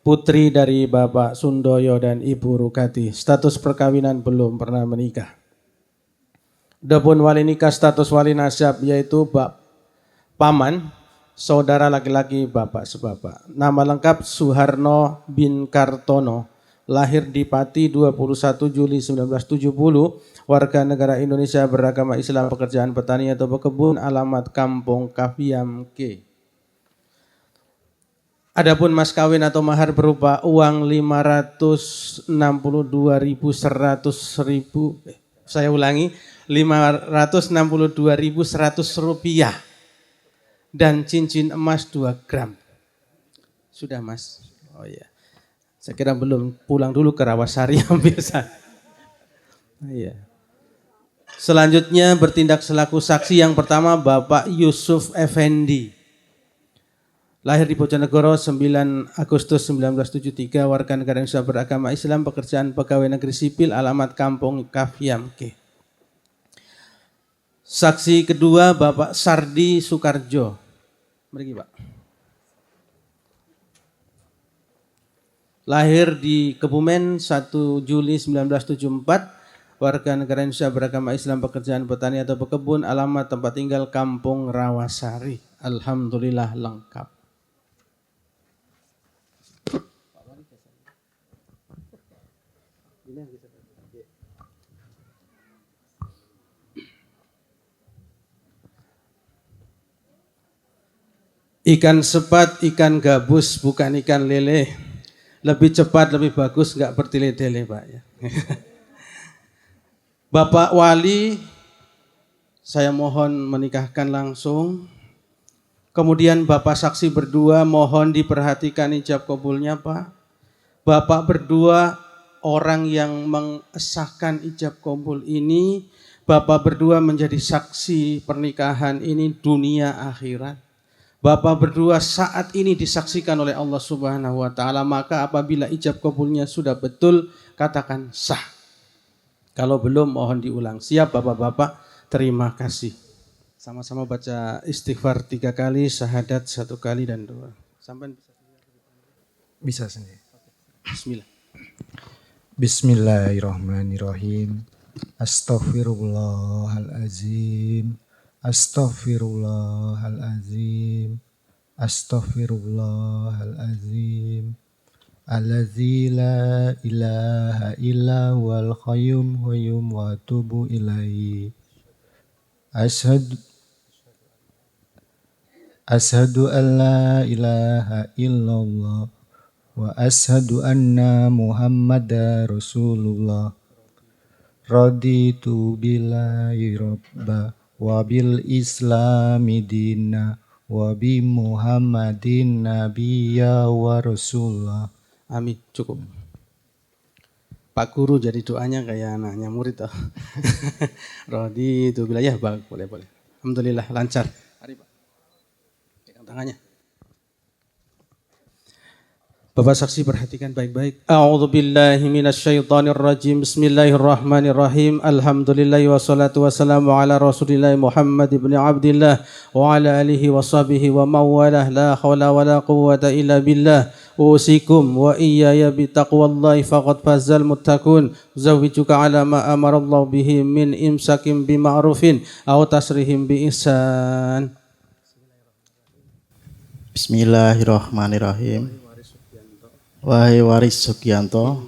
putri dari Bapak Sundoyo dan Ibu Rukati status perkawinan belum pernah menikah. Adapun wali nikah status wali nasab yaitu paman saudara laki-laki bapak sebapak. Nama lengkap Suharno bin Kartono, lahir di Pati 21 Juli 1970, warga negara Indonesia beragama Islam pekerjaan petani atau berkebun, alamat Kampung Kafiam K. Adapun mas kawin atau mahar berupa uang 562.100 rupiah. Dan cincin emas 2 gram. Sudah mas? Oh iya. Saya kira belum, pulang dulu ke Rawasari yang biasa. Iya. Selanjutnya bertindak selaku saksi yang pertama Bapak Yusuf Effendi. Lahir di Bojonegoro 9 Agustus 1973, warga negara Indonesia beragama Islam, pekerjaan pegawai negeri sipil, alamat Kampung Kafiam K. Saksi kedua Bapak Sardi Sukarjo. Mari Pak. Lahir di Kebumen 1 Juli 1974, warga negara Indonesia beragama Islam pekerjaan petani atau berkebun, alamat tempat tinggal Kampung Rawasari. Alhamdulillah lengkap. Ikan sepat, ikan gabus, bukan ikan lele. Lebih cepat, lebih bagus, enggak bertele-tele Pak ya. Bapak Wali, saya mohon menikahkan langsung. Kemudian Bapak saksi berdua mohon diperhatikan ijab kabulnya Pak. Bapak berdua orang yang mengesahkan ijab kabul ini. Bapak berdua menjadi saksi pernikahan ini dunia akhirat. Bapak berdua saat ini disaksikan oleh Allah Subhanahu wa taala, maka apabila ijab kabulnya sudah betul katakan sah. Kalau belum mohon diulang. Siap Bapak-bapak? Terima kasih. Sama-sama baca istighfar 3 kali, syahadat 1 kali dan doa. Sampai bisa sendiri. Bismillah. Bismillahirrahmanirrahim. Astaghfirullahalazim. Astaghfirullahalazim. Astaghfirullahalazim. Allazi la ilaha illa wal qayyum wa atubu ilaihi. Ashhadu an la ilaha illallah wa ashhadu anna Muhammadar Rasulullah. Raditu billahi rabba wa bil islami dina wa bi Muhammadin nabiyya wa rasulullah. Amin. Cukup. Pak Guru jadi doanya kayak anaknya murid toh. Raditu billahi, ya boleh. Alhamdulillah lancar. Mari Pak. Pegang tangannya. Bapak saksi perhatikan baik-baik. A'udzubillahi minasyaitonirrajim. Bismillahirrahmanirrahim. Alhamdulillah wassalatu wassalamu ala Rasulillah Muhammad ibn Abdillah wa ala alihi wa sahbihi wa mawalah la hawla wa la quwwata illa billah. usikum wa iyaya bitaqwallahi faqad fazal muttaqun. Zawwijuka ala ma amarallahu bihi min imsakim bima'rufin aw tasrihim bi ihsan. Bismillahirrahmanirrahim. Wahai Waris Sugianto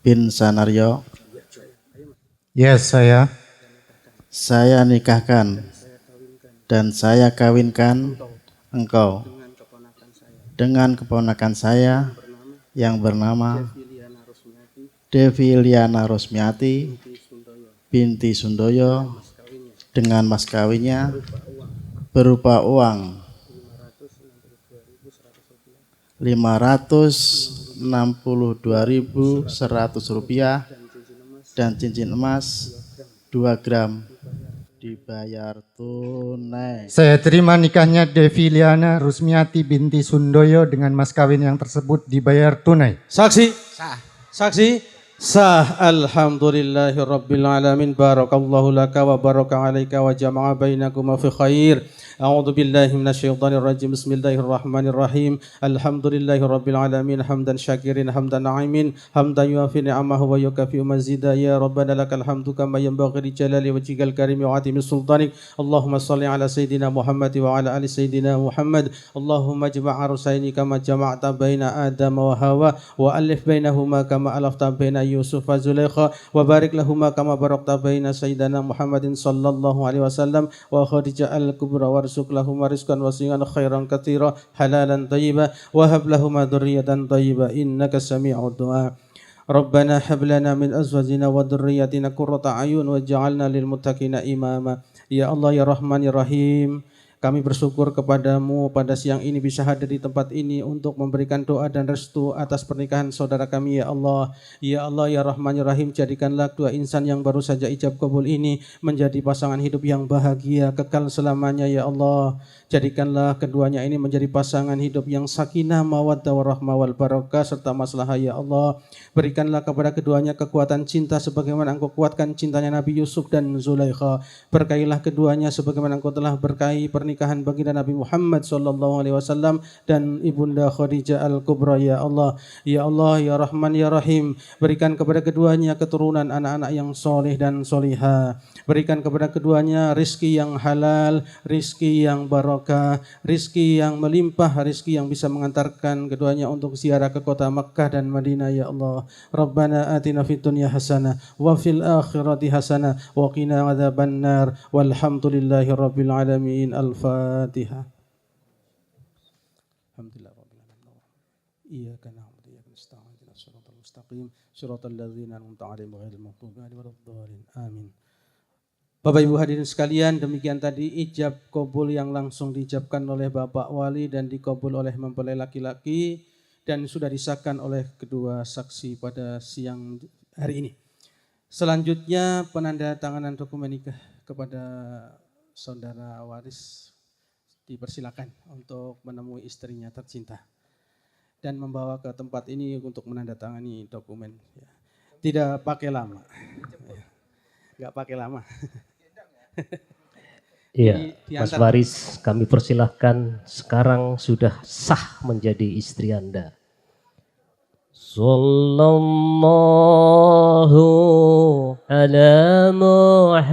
bin Sanaryo. Yes, Saya nikahkan dan saya kawinkan engkau dengan keponakan saya yang bernama Devi Liana Rosmiati binti Sundoyo dengan mas kawinnya berupa uang 562.100 rupiah dan cincin emas 2 gram dibayar tunai. Saya terima nikahnya Devi Liana Rusmiati binti Sundoyo dengan mas kawin yang tersebut dibayar tunai. Saksi. Saksi. Sah. Alhamdulillahirabbil alamin. Barakallahu laka wa baraka alaika wa jama'a bainakuma fi khair. A'udzu billahi minasyaitonir rajim. Bismillahirrahmanirrahim. Alhamdulillahirabbil alamin hamdan syakirin hamdan na'imin hamdan yuafi ni'amahu wa yukafi mazida ya rabbana lakal hamdu kama yanbaghi li jalali wajhikal karimi wa 'azimi sultanik. Allahumma shalli ala sayidina Muhammad wa ala ali sayidina Muhammad. Allahumma jma' arusaini kama jama'ta baina Adam wa Hawa wa alif bainahuma kama alafta baina Yusuf wa Zulaikha wa barik lahuma kama barakta baina sayyidina Muhammadin sallallahu alaihi wasallam wa Khadijah al-kubra warzuq lahuma rizqan wasi'an khairan katsira halalan thayyiba wa hab lahuma dzurriyyatan thayyiba innaka sami'ud du'a. Rabbana hab lana min azwajina wa dzurriyyatina qurrata a'yun waj'alna lil muttaqina imama. Ya Allah ya Rahman ya Rahim, kami bersyukur kepadamu pada siang ini bisa hadir di tempat ini untuk memberikan doa dan restu atas pernikahan saudara kami ya Allah. Ya Allah ya Rahman ya Rahim, jadikanlah dua insan yang baru saja ijab kabul ini menjadi pasangan hidup yang bahagia kekal selamanya ya Allah. Jadikanlah keduanya ini menjadi pasangan hidup yang sakinah, mawaddah, warahmah, wal barakah serta maslahah ya Allah. Berikanlah kepada keduanya kekuatan cinta sebagaimana Engkau kuatkan cintanya Nabi Yusuf dan Zulaikha. Berkailah keduanya sebagaimana Engkau telah berkahi pernikahan baginda Nabi Muhammad sallallahu alaihi wasallam dan ibunda Khadijah al-Kubra ya Allah. Ya Allah ya Rahman ya Rahim, berikan kepada keduanya keturunan anak-anak yang soleh dan solihah. Berikan kepada keduanya rizki yang halal, rizki yang barokah, rizki yang melimpah, rizki yang bisa mengantarkan keduanya untuk ziarah ke kota Makkah dan Madinah ya Allah. Rabbana atina fid dunya hasanah wa fil akhirati hasanah wa qina adzabannar. Walhamdulillahi rabbil alamin. Al-Fatihah. Alhamdulillah rabbil alamin. Iyyaka na'budu wa iyyaka nasta'in. Ihdinas siratal mustaqim. Shiratal ladzina an'amta 'alaihim ghairil maghdubi 'alaihim waladdallin. Amin. Bapak Ibu hadirin sekalian, demikian tadi ijab kabul yang langsung diijabkan oleh Bapak Wali dan dikabul oleh mempelai laki-laki dan sudah disahkan oleh kedua saksi pada siang hari ini. Selanjutnya penandatanganan dokumen nikah kepada saudara waris dipersilakan untuk menemui istrinya tercinta dan membawa ke tempat ini untuk menandatangani dokumen. Tidak pakai lama. Enggak pakai lama. Iya, Mas Waris, kami persilahkan sekarang sudah sah menjadi istri Anda. Sallallahu ala Muhammad.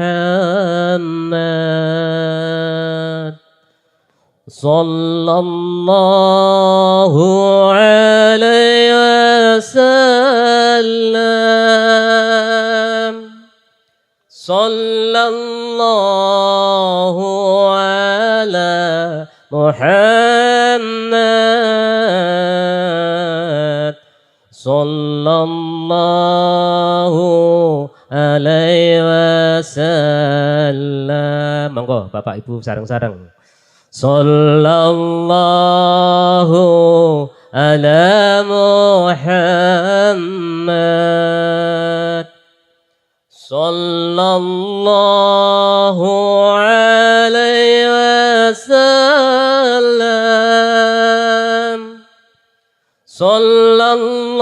Sallallahu alaihi wasallam. Sallallahu ala Muhammad. Sallallahu alaihi wasallam. Monggo Bapak Ibu sareng-sareng. Sallallahu ala Muhammad. Sallallahu alaihi wasallam. Sallallahu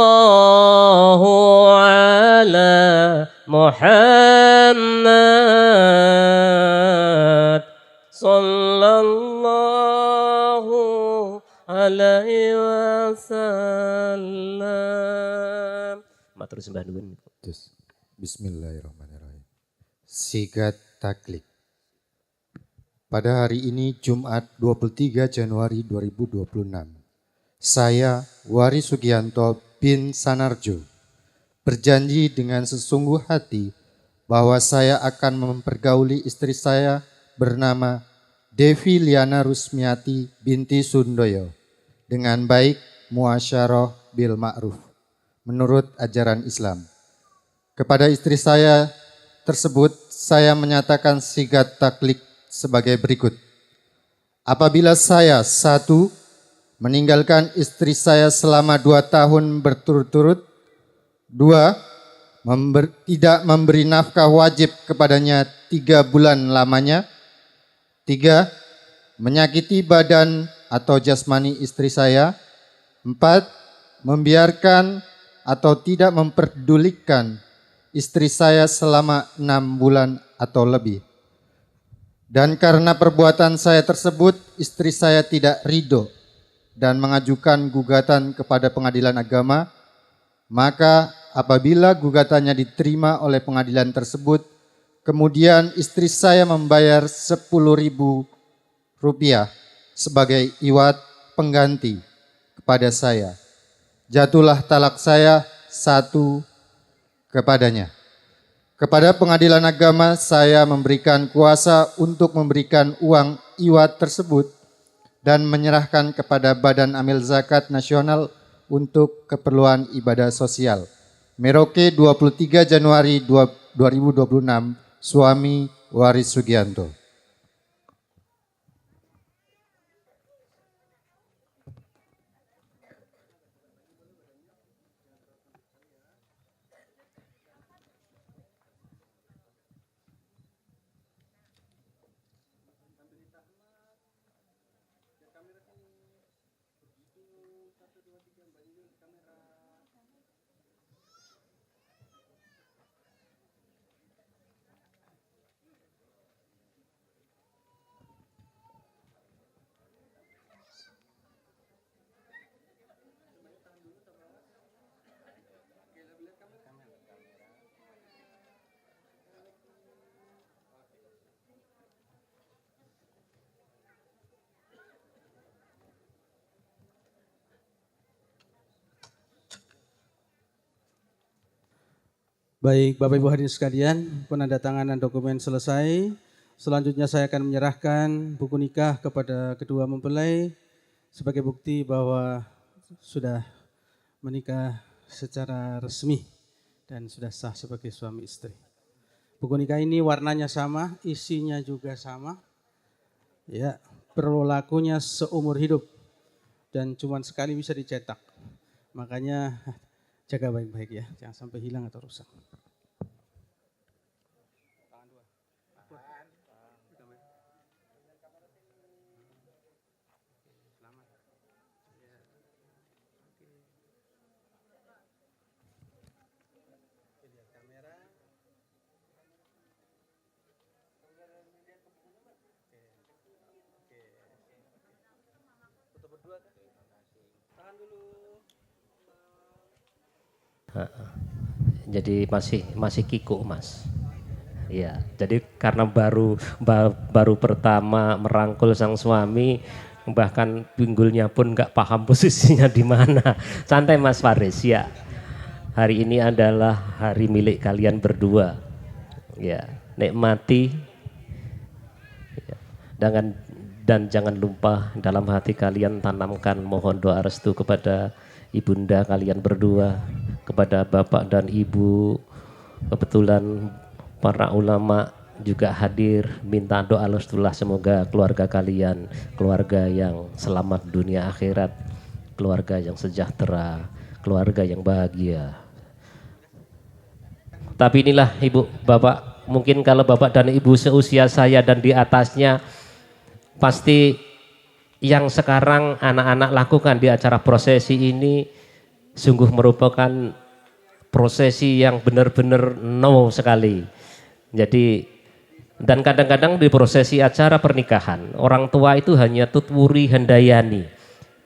ala Muhammad. Sallallahu alaihi wasallam. Matur sembah nuwun. Bismillahirrahmanirrahim. Sigat taklik. Pada hari ini Jumat 23 Januari 2026. Saya Wari Sugianto bin Sanarjo berjanji dengan sesungguh hati bahwa saya akan mempergauli istri saya bernama Devi Liana Rusmiati binti Sundoyo dengan baik, muasyarah bil ma'ruf menurut ajaran Islam. Kepada istri saya tersebut saya menyatakan sigat taklik sebagai berikut. Apabila saya 1. meninggalkan istri saya selama 2 tahun berturut-turut. 2. Tidak memberi nafkah wajib kepadanya 3 bulan lamanya. 3. Menyakiti badan atau jasmani istri saya. 4. Membiarkan atau tidak memperdulikan istri saya selama 6 bulan atau lebih. Dan karena perbuatan saya tersebut, istri saya tidak ridho dan mengajukan gugatan kepada pengadilan agama, maka apabila gugatannya diterima oleh pengadilan tersebut, kemudian istri saya membayar Rp10.000 sebagai iwat pengganti kepada saya. Jatuhlah talak saya 1 kepadanya. Kepada pengadilan agama saya memberikan kuasa untuk memberikan uang iwat tersebut dan menyerahkan kepada Badan Amil Zakat Nasional untuk keperluan ibadah sosial. Merauke 23 Januari 2026, suami Waris Sugianto. Baik, Bapak Ibu hadirin sekalian, penandatanganan dokumen selesai. Selanjutnya saya akan menyerahkan buku nikah kepada kedua mempelai sebagai bukti bahwa sudah menikah secara resmi dan sudah sah sebagai suami istri. Buku nikah ini warnanya sama, isinya juga sama. Ya, berlakunya seumur hidup dan cuma sekali bisa dicetak. Makanya jaga baik-baik ya, jangan sampai hilang atau rusak. Jadi masih kikuk Mas. Ya, jadi karena baru pertama merangkul sang suami, bahkan pinggulnya pun nggak paham posisinya di mana. Santai Mas Faris ya. Hari ini adalah hari milik kalian berdua. Ya, nikmati. Ya, dan jangan lupa dalam hati kalian tanamkan mohon doa restu kepada ibunda kalian berdua, kepada bapak dan ibu. Kebetulan para ulama juga hadir, minta doa restulah semoga keluarga kalian keluarga yang selamat dunia akhirat, keluarga yang sejahtera, keluarga yang bahagia. Tapi inilah ibu bapak, mungkin kalau bapak dan ibu seusia saya dan di atasnya, pasti yang sekarang anak-anak lakukan di acara prosesi ini sungguh merupakan prosesi yang benar-benar sekali. Jadi, dan kadang-kadang di prosesi acara pernikahan, orang tua itu hanya tutwuri hendayani.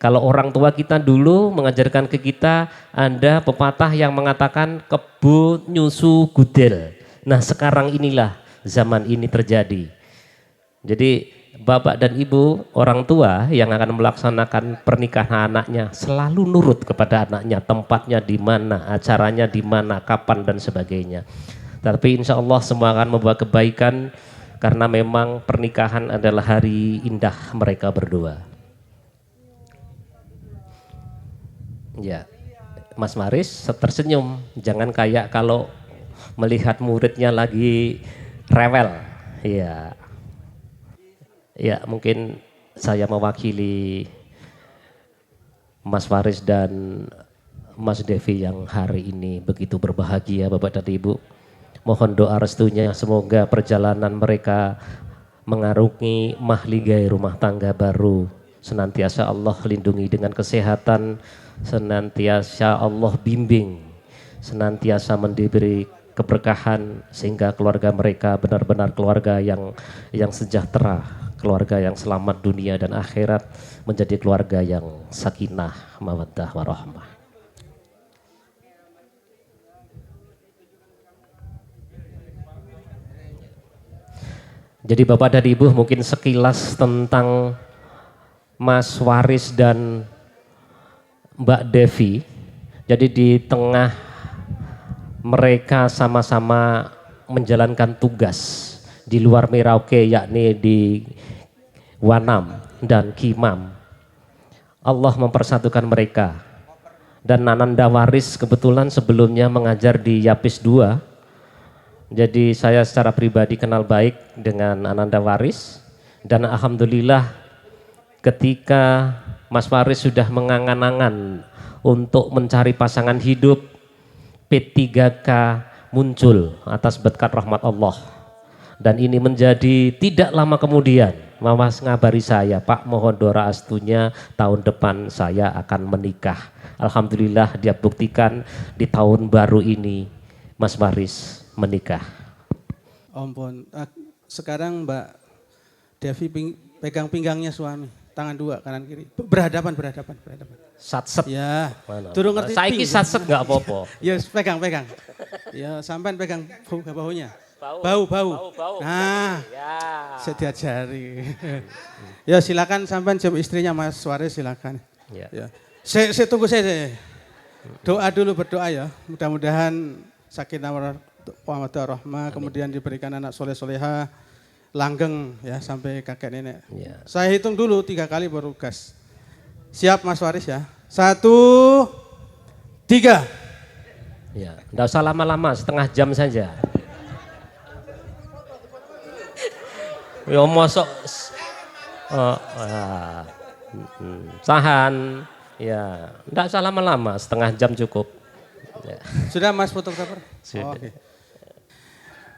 Kalau orang tua kita dulu mengajarkan ke kita, ada pepatah yang mengatakan kebo nyusu gudel. Nah sekarang inilah zaman ini terjadi. Jadi bapak dan ibu orang tua yang akan melaksanakan pernikahan anaknya selalu nurut kepada anaknya, tempatnya di mana, acaranya di mana, kapan dan sebagainya. Tapi insya Allah semua akan membawa kebaikan karena memang pernikahan adalah hari indah mereka berdua. Ya, Mas Maris tersenyum, jangan kayak kalau melihat muridnya lagi rewel. Ya, ya mungkin saya mewakili Mas Faris dan Mas Devi yang hari ini begitu berbahagia Bapak dan Ibu. Mohon doa restunya semoga perjalanan mereka mengarungi mahligai rumah tangga baru senantiasa Allah lindungi dengan kesehatan, senantiasa Allah bimbing, senantiasa diberi keberkahan sehingga keluarga mereka benar-benar keluarga yang sejahtera, keluarga yang selamat dunia dan akhirat, menjadi keluarga yang sakinah, mawaddah, warahmah. Jadi Bapak dan Ibu mungkin sekilas tentang Mas Waris dan Mbak Devi. Jadi di tengah mereka sama-sama menjalankan tugas di luar Merauke, yakni di Wanam dan Kimam. Allah mempersatukan mereka. Dan Ananda Waris kebetulan sebelumnya mengajar di Yapis 2. Jadi saya secara pribadi kenal baik dengan Ananda Waris. Dan alhamdulillah ketika Mas Waris sudah mengangan-angan untuk mencari pasangan hidup, P3K muncul atas berkat rahmat Allah. Dan ini menjadi tidak lama kemudian Mama ngabari saya, Pak mohon doa restunya tahun depan saya akan menikah. Alhamdulillah dia buktikan di tahun baru ini Mas Waris menikah. Ampun, sekarang Mbak Devi pegang pinggangnya suami, tangan dua kanan kiri, berhadapan. Satset. Ya, Mana? turun ngerti. Saiki satset nggak apa-apa. Ya pegang. Ya sampai pegang bahunya. Bau. Nah, ya. saya diajari. Ya silakan sampai jam istrinya Mas Waris silakan. Ya. Saya tunggu saya. Doa dulu, berdoa ya. Mudah-mudahan sakinah mawaddah rahmah, kemudian diberikan anak soleh-soleha, langgeng ya sampai kakek nenek. Ya. Saya hitung dulu 3 kali baru gas. Siap Mas Waris ya. 1, 3. Ya, enggak usah lama-lama, setengah jam saja. Ya mosok sahan. Ya, enggak usah lama-lama, setengah jam cukup. Ya. Sudah Mas fotografer? Sudah. Oke.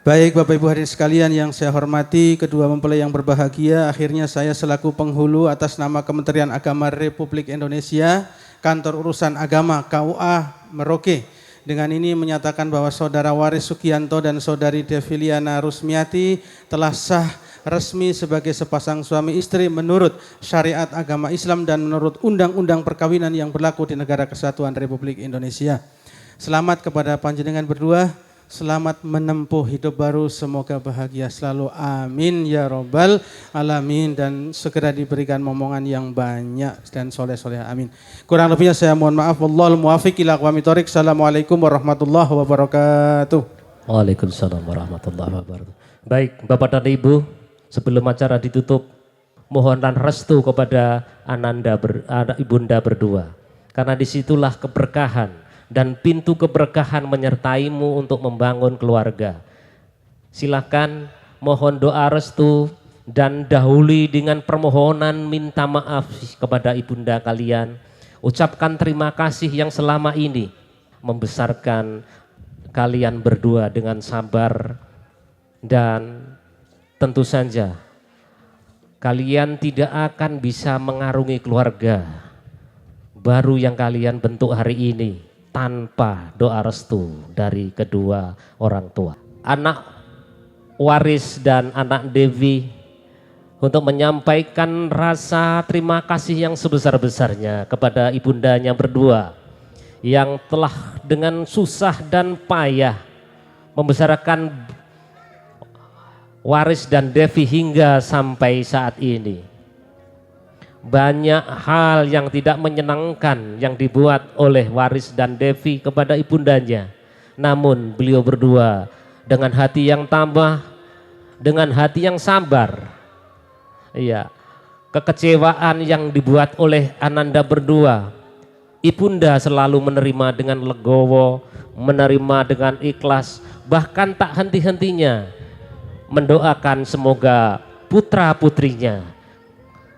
Baik Bapak Ibu hadirin sekalian yang saya hormati, kedua mempelai yang berbahagia, akhirnya saya selaku penghulu atas nama Kementerian Agama Republik Indonesia, Kantor Urusan Agama KUA Merauke, dengan ini menyatakan bahwa Saudara Waris Sugianto dan Saudari Deviliana Rusmiati telah sah resmi sebagai sepasang suami istri menurut syariat agama Islam dan menurut undang-undang perkawinan yang berlaku di Negara Kesatuan Republik Indonesia. Selamat kepada panjenengan berdua, selamat menempuh hidup baru, semoga bahagia selalu, amin ya robbal alamin, dan segera diberikan momongan yang banyak dan soleh-soleh, amin. Kurang lebihnya saya mohon maaf, wallahul muwaffiq ila aqwamit thoriq. Assalamualaikum warahmatullahi wabarakatuh. Waalaikumsalam warahmatullahi wabarakatuh. Baik Bapak dan Ibu, sebelum acara ditutup, mohonlah restu kepada ibunda berdua, karena disitulah keberkahan dan pintu keberkahan menyertaimu untuk membangun keluarga. Silakan mohon doa restu dan dahului dengan permohonan minta maaf kepada ibunda kalian. Ucapkan terima kasih yang selama ini membesarkan kalian berdua dengan sabar, dan tentu saja kalian tidak akan bisa mengarungi keluarga baru yang kalian bentuk hari ini tanpa doa restu dari kedua orang tua. Anak Waris dan anak Devi untuk menyampaikan rasa terima kasih yang sebesar-besarnya kepada ibundanya berdua yang telah dengan susah dan payah membesarkan Waris dan Devi hingga sampai saat ini. Banyak hal yang tidak menyenangkan yang dibuat oleh Waris dan Devi kepada ibundanya. Namun beliau berdua dengan hati yang tambah, dengan hati yang sabar, iya, kekecewaan yang dibuat oleh Ananda berdua, ibunda selalu menerima dengan legowo, menerima dengan ikhlas, bahkan tak henti-hentinya mendoakan semoga putra-putrinya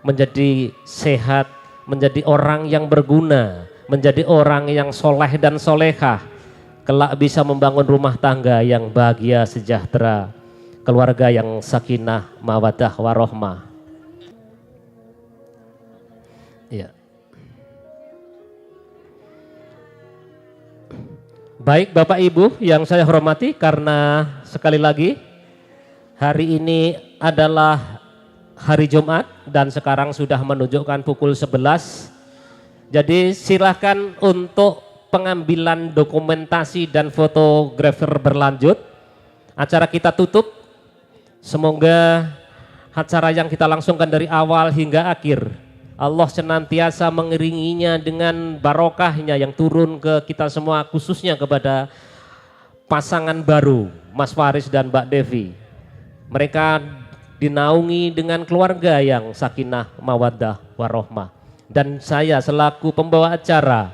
menjadi sehat, menjadi orang yang berguna, menjadi orang yang soleh dan solehah, kelak bisa membangun rumah tangga yang bahagia sejahtera, keluarga yang sakinah, mawaddah, warohmah. Ya. Baik Bapak Ibu yang saya hormati, karena sekali lagi hari ini adalah hari Jumat dan sekarang sudah menunjukkan pukul 11. Jadi silahkan untuk pengambilan dokumentasi dan fotografer berlanjut. Acara kita tutup. Semoga acara yang kita langsungkan dari awal hingga akhir, Allah senantiasa mengiringinya dengan barokahnya yang turun ke kita semua, khususnya kepada pasangan baru Mas Waris dan Mbak Devi. Mereka dinaungi dengan keluarga yang sakinah, mawaddah, warohmah. Dan saya selaku pembawa acara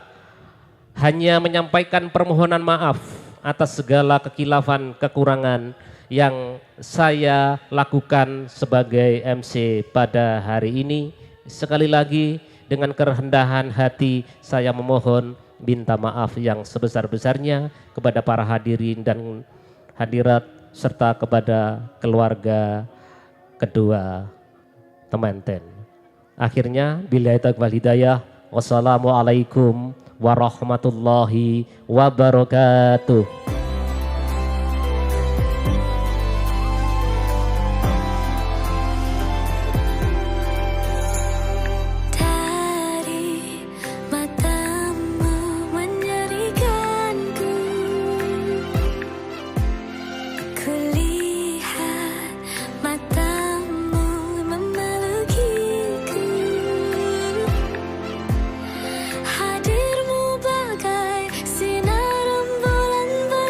hanya menyampaikan permohonan maaf atas segala kekilafan, kekurangan yang saya lakukan sebagai MC pada hari ini. Sekali lagi dengan kerendahan hati saya memohon minta maaf yang sebesar-besarnya kepada para hadirin dan hadirat serta kepada keluarga kedua temanten. Akhirnya billahi taufiq wal hidayah. Wassalamualaikum warahmatullahi wabarakatuh. Hadirmu bagai sinar rembulan.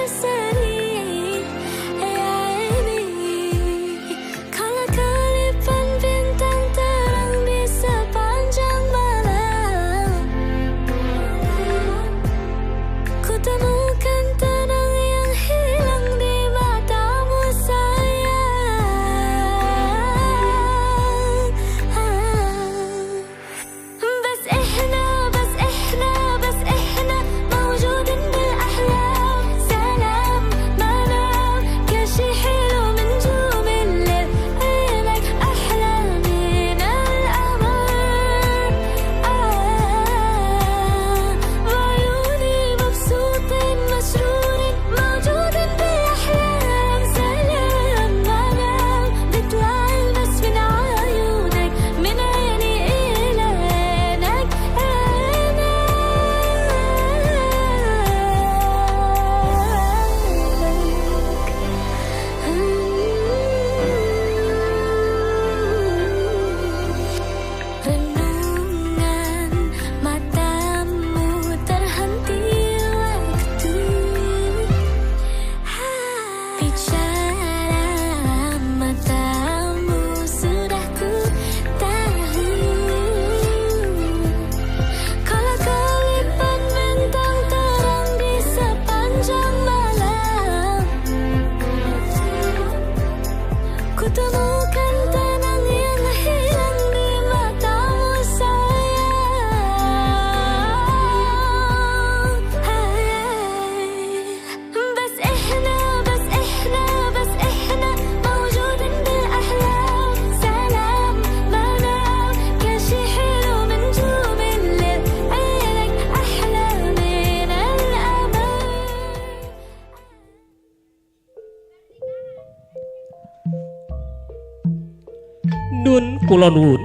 kula nuwun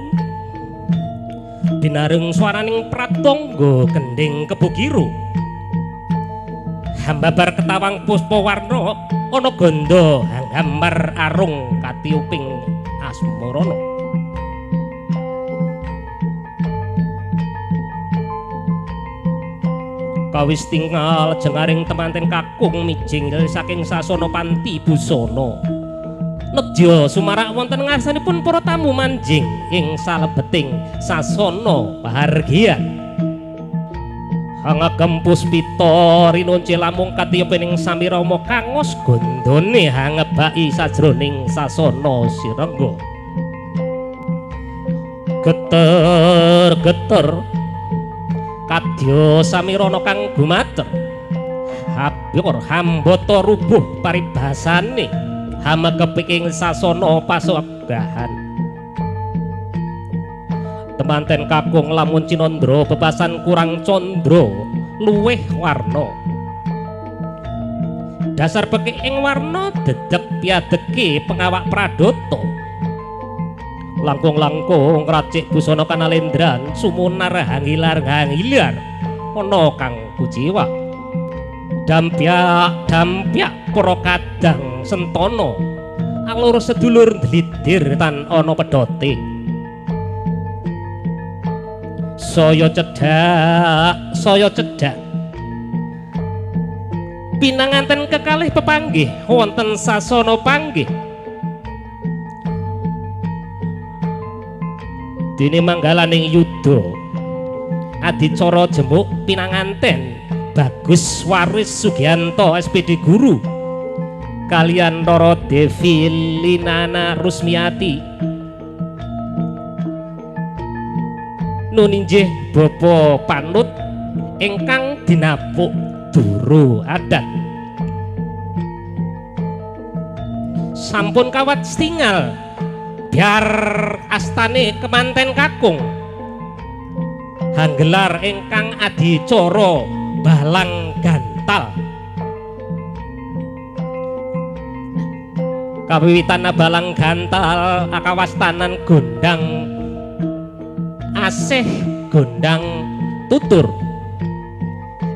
binareng swaraning pratangga gending kebukiru hambabar ketawang puspa warna ana ganda gambar arung katiuping asmarana kawis tinggal jengaring temanten kakung mijing saking sasana panti busana nedya sumarak wonten ngarsanipun para tamu manjing ing salebeting sasana pahargyan hangagem puspita rinunci lamung katiupening sami rama kangos gondone hangebaki sajroning sasana sirengga geter-geter kadya samirana kang gumater habur hambata rubuh paribasane hamekeping sasana pasoggahan temanten kakung lamun cinandra bebasan kurang candra luweh warna dasar pekik ing warna dedep piadeke pengawak pradata langkung-langkung racik busana kanalendran sumunar hangilar-hangilar ana kang kuciwa dampyak para kadang sentana alur sedulur dlidir tan ana pedote saya cedhak pinanganten kekalih pepanggih wonten sasana panggih dene manggalaning yudha adicara jembuk pinanganten Bagus Waris Sugianto SPD Guru kalian Roro Devi Linana Rusmiati nuninjih Bobo Panut ingkang dinapuk duru adat sampun kawat tinggal biar astane kemanten kakung hanggelar ingkang adicara balang gantal kawiwitan balang gantal akawastanan gondang asih gondang tutur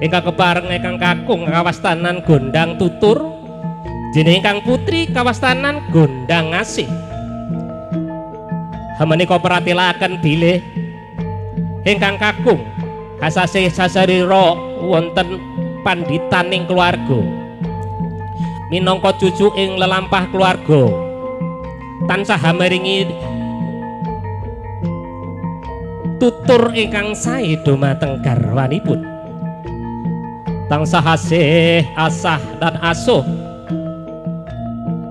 ingkang kepareng ingkang kakung kawastanan gondang tutur dene ingkang putri kawastanan gondang asih menika pratilaken bilih ingkang kakung asase sasarira wonten pandhitaning keluarga minangka cucu ing lelampah keluarga tansah maringi tutur ingkang sae dumateng garwanipun tansah asih asah dan asuh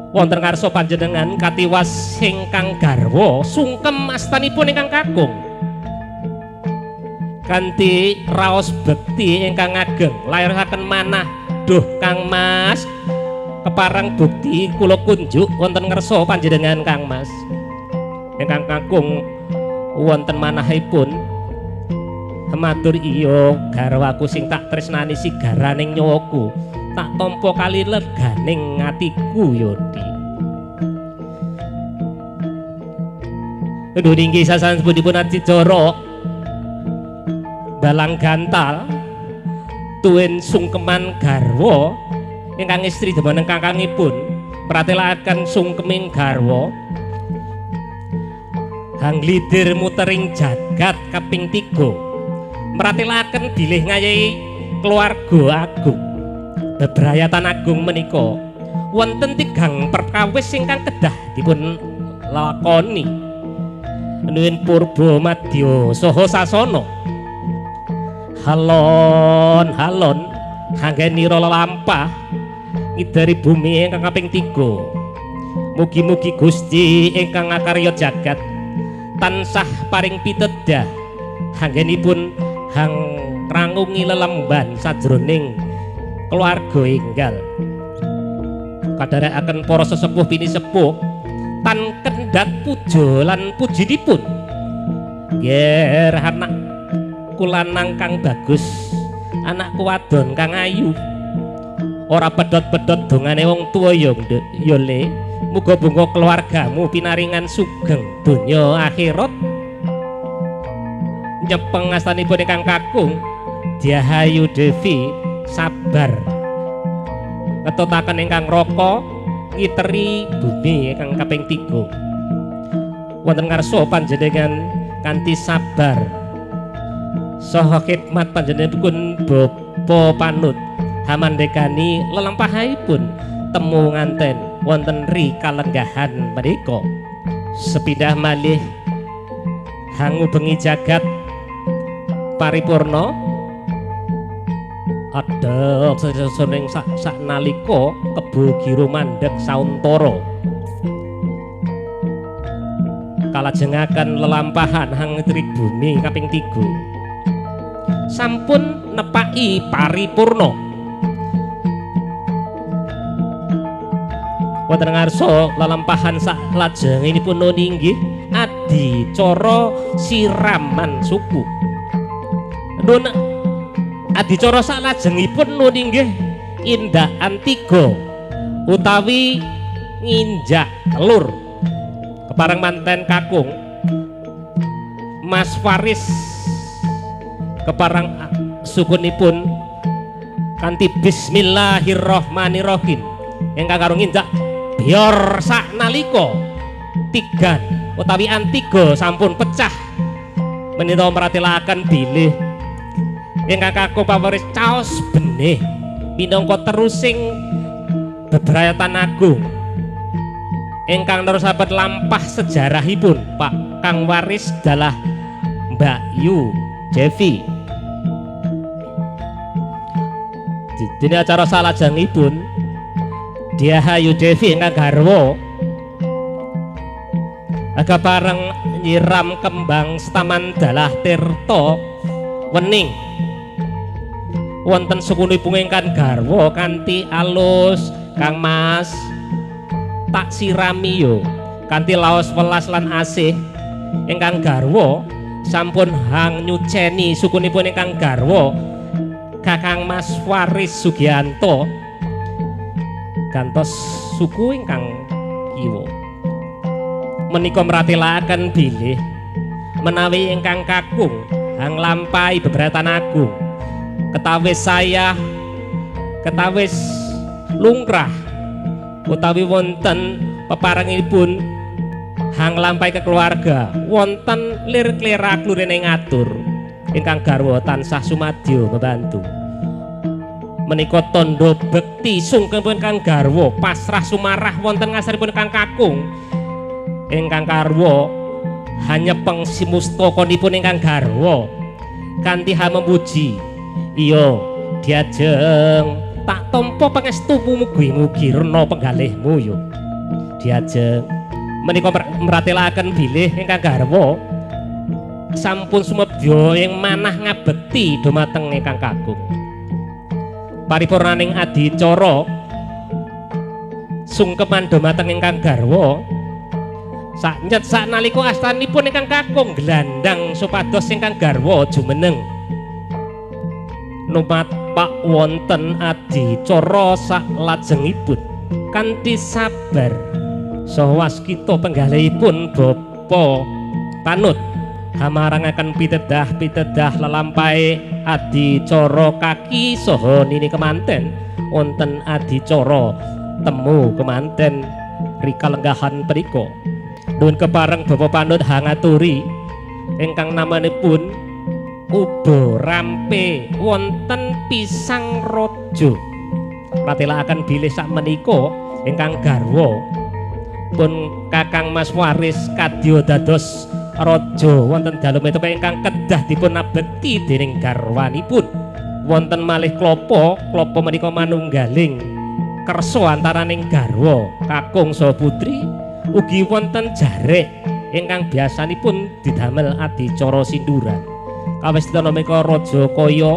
wonten ngarsa panjenengan katiwas ingkang garwa sungkem astanipun ingkang kakung kanthi raos bekti ingkang ageng lairaken manah duh Kang Mas kepareng bukti kula kunjuk wonten ngarsa panjenengan Kang Mas ingkang kakung wonten manahipun matur iya garwaku sing tak tresnani sigaraning nyawaku tak tampa kali leganing atiku yodi Duh ninggi sasampun adicara balang gantal tuwin sungkeman garwa ingkang istri demeneng kakangipun pratelaken sungkeming garwa hanglidir mutering jagat kaping 3 pratelaken bilih ngayahi keluarga agung bebrayatan agung menika wonten 3 perkawis ingkang kedah dipun lakoni nuwun purba madya saha sasana halon anggenira lelampah ngidari bumi ingkang kaping 3 mugi-mugi Gusti ingkang ngakarya jagat tansah paring pitedah anggenipun hang rangungi lelemban sajroning keluarga enggal kadherekaken para sesepuh bini sepuh tan kendhat puja lan pujinipun ger anak kulanang kang bagus anakku wadon kang ayu ora pedhot-pedhot dongane wong tuwa ya Le muga bunga keluargamu pinaringan sugeng donya akhirat. Nyepeng astanipun ingkang kakung Diahayu Devi sabar ngetutaken ingkang raka ngiteri bumi ingkang kaping 3 wonten ngarsa panjenengan kanthi sabar saha khidmat panjenenganipun Bapa Panut hamandekani lelampahipun temu nganten wonten ri kalenggahan menika sepindah malih hangu bengi jagat paripurna ada sesuning sak nalika kebo gira mandheg sauntara kalajengaken lelampahan hang tribune kaping 3 sampun nepaki paripurna wonten ngarsa lelampahan sak lajengipun inggih adicara siraman suku. Nun adicara salajengipun nun inggih indakan 3 utawi nginjak telur kepareng manten kakung Mas Faris kepareng sukunipun kanthi bismillahirrahmanirrahim ingkang karo nginjak bior sak nalika tigan utawi antiga sampun pecah menika meratelaken bilih ingkang kakung pawaris caos benih minangka terusing bebrayatan agung ingkang nerusaken lampah sejarahipun Pak Kang Waris dalah Mbak Yu Devi. Dene acara salajengipun Diahayu Devi ingkang garwa aga bareng nyiram kembang setaman dalah tirta wening wonten sukunipun ingkang garwa kanthi alus Kang Mas tak sirami yo kanthi laos welas lan asih ingkang garwa sampun hang nyuceni sukunipun ingkang garwa Kakang Mas Waris Sugianto gantos suku ingkang kiwa menika meratelaken bilih menawi ingkang kakung hang lampahi bebratan agung ketawis saya ketawis lungkrah utawi wonten peparengipun hang lampahi ke keluarga wonten lir-klirak lurene ngatur ingkang garwa tansah sumadyo membantu menika tondo bekti sungkengipun kang garwa pasrah sumarah wonten ngasaripun kang kakung ingkang garwa hanya pengsimustokonipun ingkang garwa kanthi memuji iya diajeng tak tampa pangestumu mugi-mugi rena penggalihmu yo diajeng menika meratelaken bilih ingkang garwa sampun sumebya ing manah ngabekti dumateng ingkang kakung paripurnaning adicara sungkeman dumateng ingkang garwa saknyet saknalika astanipun ingkang kakung glandang supados ingkang garwa jumeneng numapak wonten adicara saklajengipun kanthi sabar saha waskita penggalihipun Bapa Panut hamarangaken pitedah lelampahe adicara kaki saha nini kemanten wonten adicara temu kemanten rikalenggahan punika nuwun kepareng Bapa Panut hangaturi ingkang namanipun Ubo Rampe wonten Pisang Raja pratelaken bilih sak menika ingkang garwa pun Kakang Mas Waris kadya dados raja wonten dalem metu ingkang kedah dipun abekti dening garwanipun wonten malih klapa menika manunggaling kersa antaraning garwa kakung saha putri ugi wonten jarek ingkang biasanipun didamel adicara sinduran kawistana menika raja kaya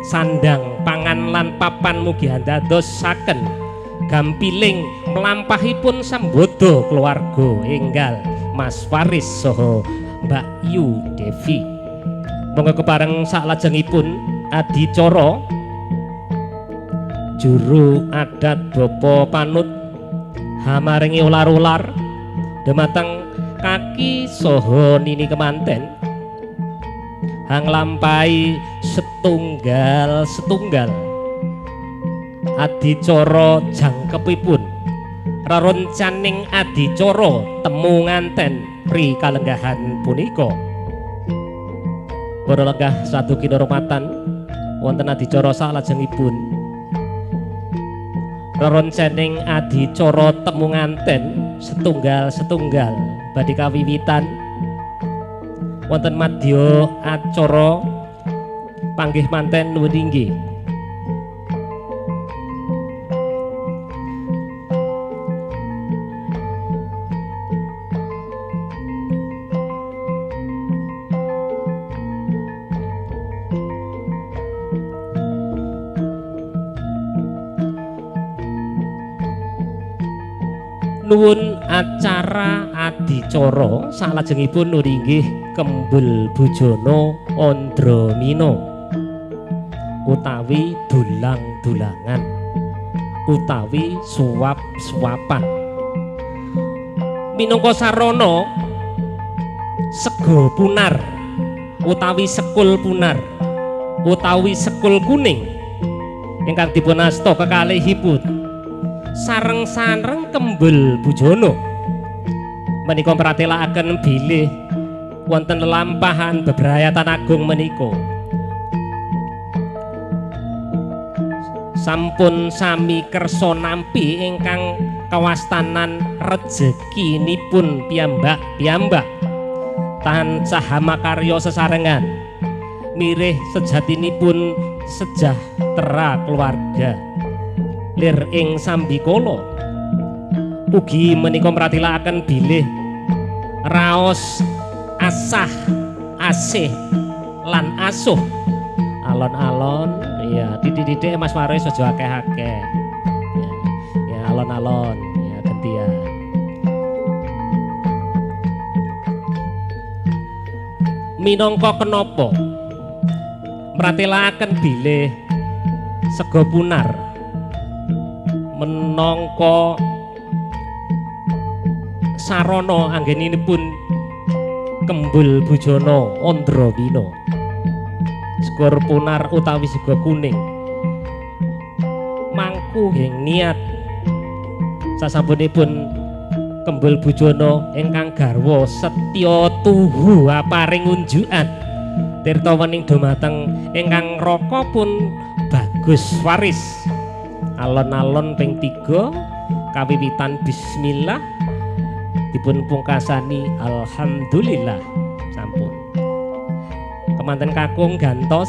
sandang pangan lan papan mugi andadosaken gampiling melampahipun sambodo keluarga enggal Mas Faris saha Mbak Yu Devi. Monggo kepareng saklajengipun adicara juru adat Bapa Panut hamaringi ular-ular dumateng kaki saha nini kemanten hang lampahi setunggal adicara jangkepipun reroncaning adicara temu nganten pri kalenggahan punika. Para lenggah satu kinurmatan wonten adicara salajengipun reroncaning adicara temu nganten setunggal badhe kawiwitan wonten madya acara panggih manten nuwun inggih. Nuwun acara adicara salajengipun nuwun inggih Kembul Bujana Andramina utawi dulang-dulangan utawi suwap-suwapan minangka sarana sega punar utawi sekul punar utawi sekul kuning ingkang dipunasta kekalihipun sareng-sareng Kembul Bujana menika pratelaken bilih wonten lelampahan bebrayatan agung menika sampun sami kersa nampi ingkang kawastanan rezekinipun piyambak tansah makarya sesarengan mirih sejatinipun sejahtera keluarga lir ing sambikala ugi menika mratelaken bilih raos asah asih lan asuh alon-alon ya didik-didik Mas Waris aja akeh-akeh ya alon-alon ya gantian minangka kenapa mratelaken bilih sega punar menangka sarana anggenipun Kembul Bujana Andramina sega punar utawi sega kuning mangku ing niat sasampunipun Kembul Bujana ingkang garwa setya tuhu aparing unjukan tirta wening dumateng ingkang raka pun Bagus Waris alon-alon ping 3 kawiwitan bismillah dipun pungkasani alhamdulillah sampun kemanten kakung gantos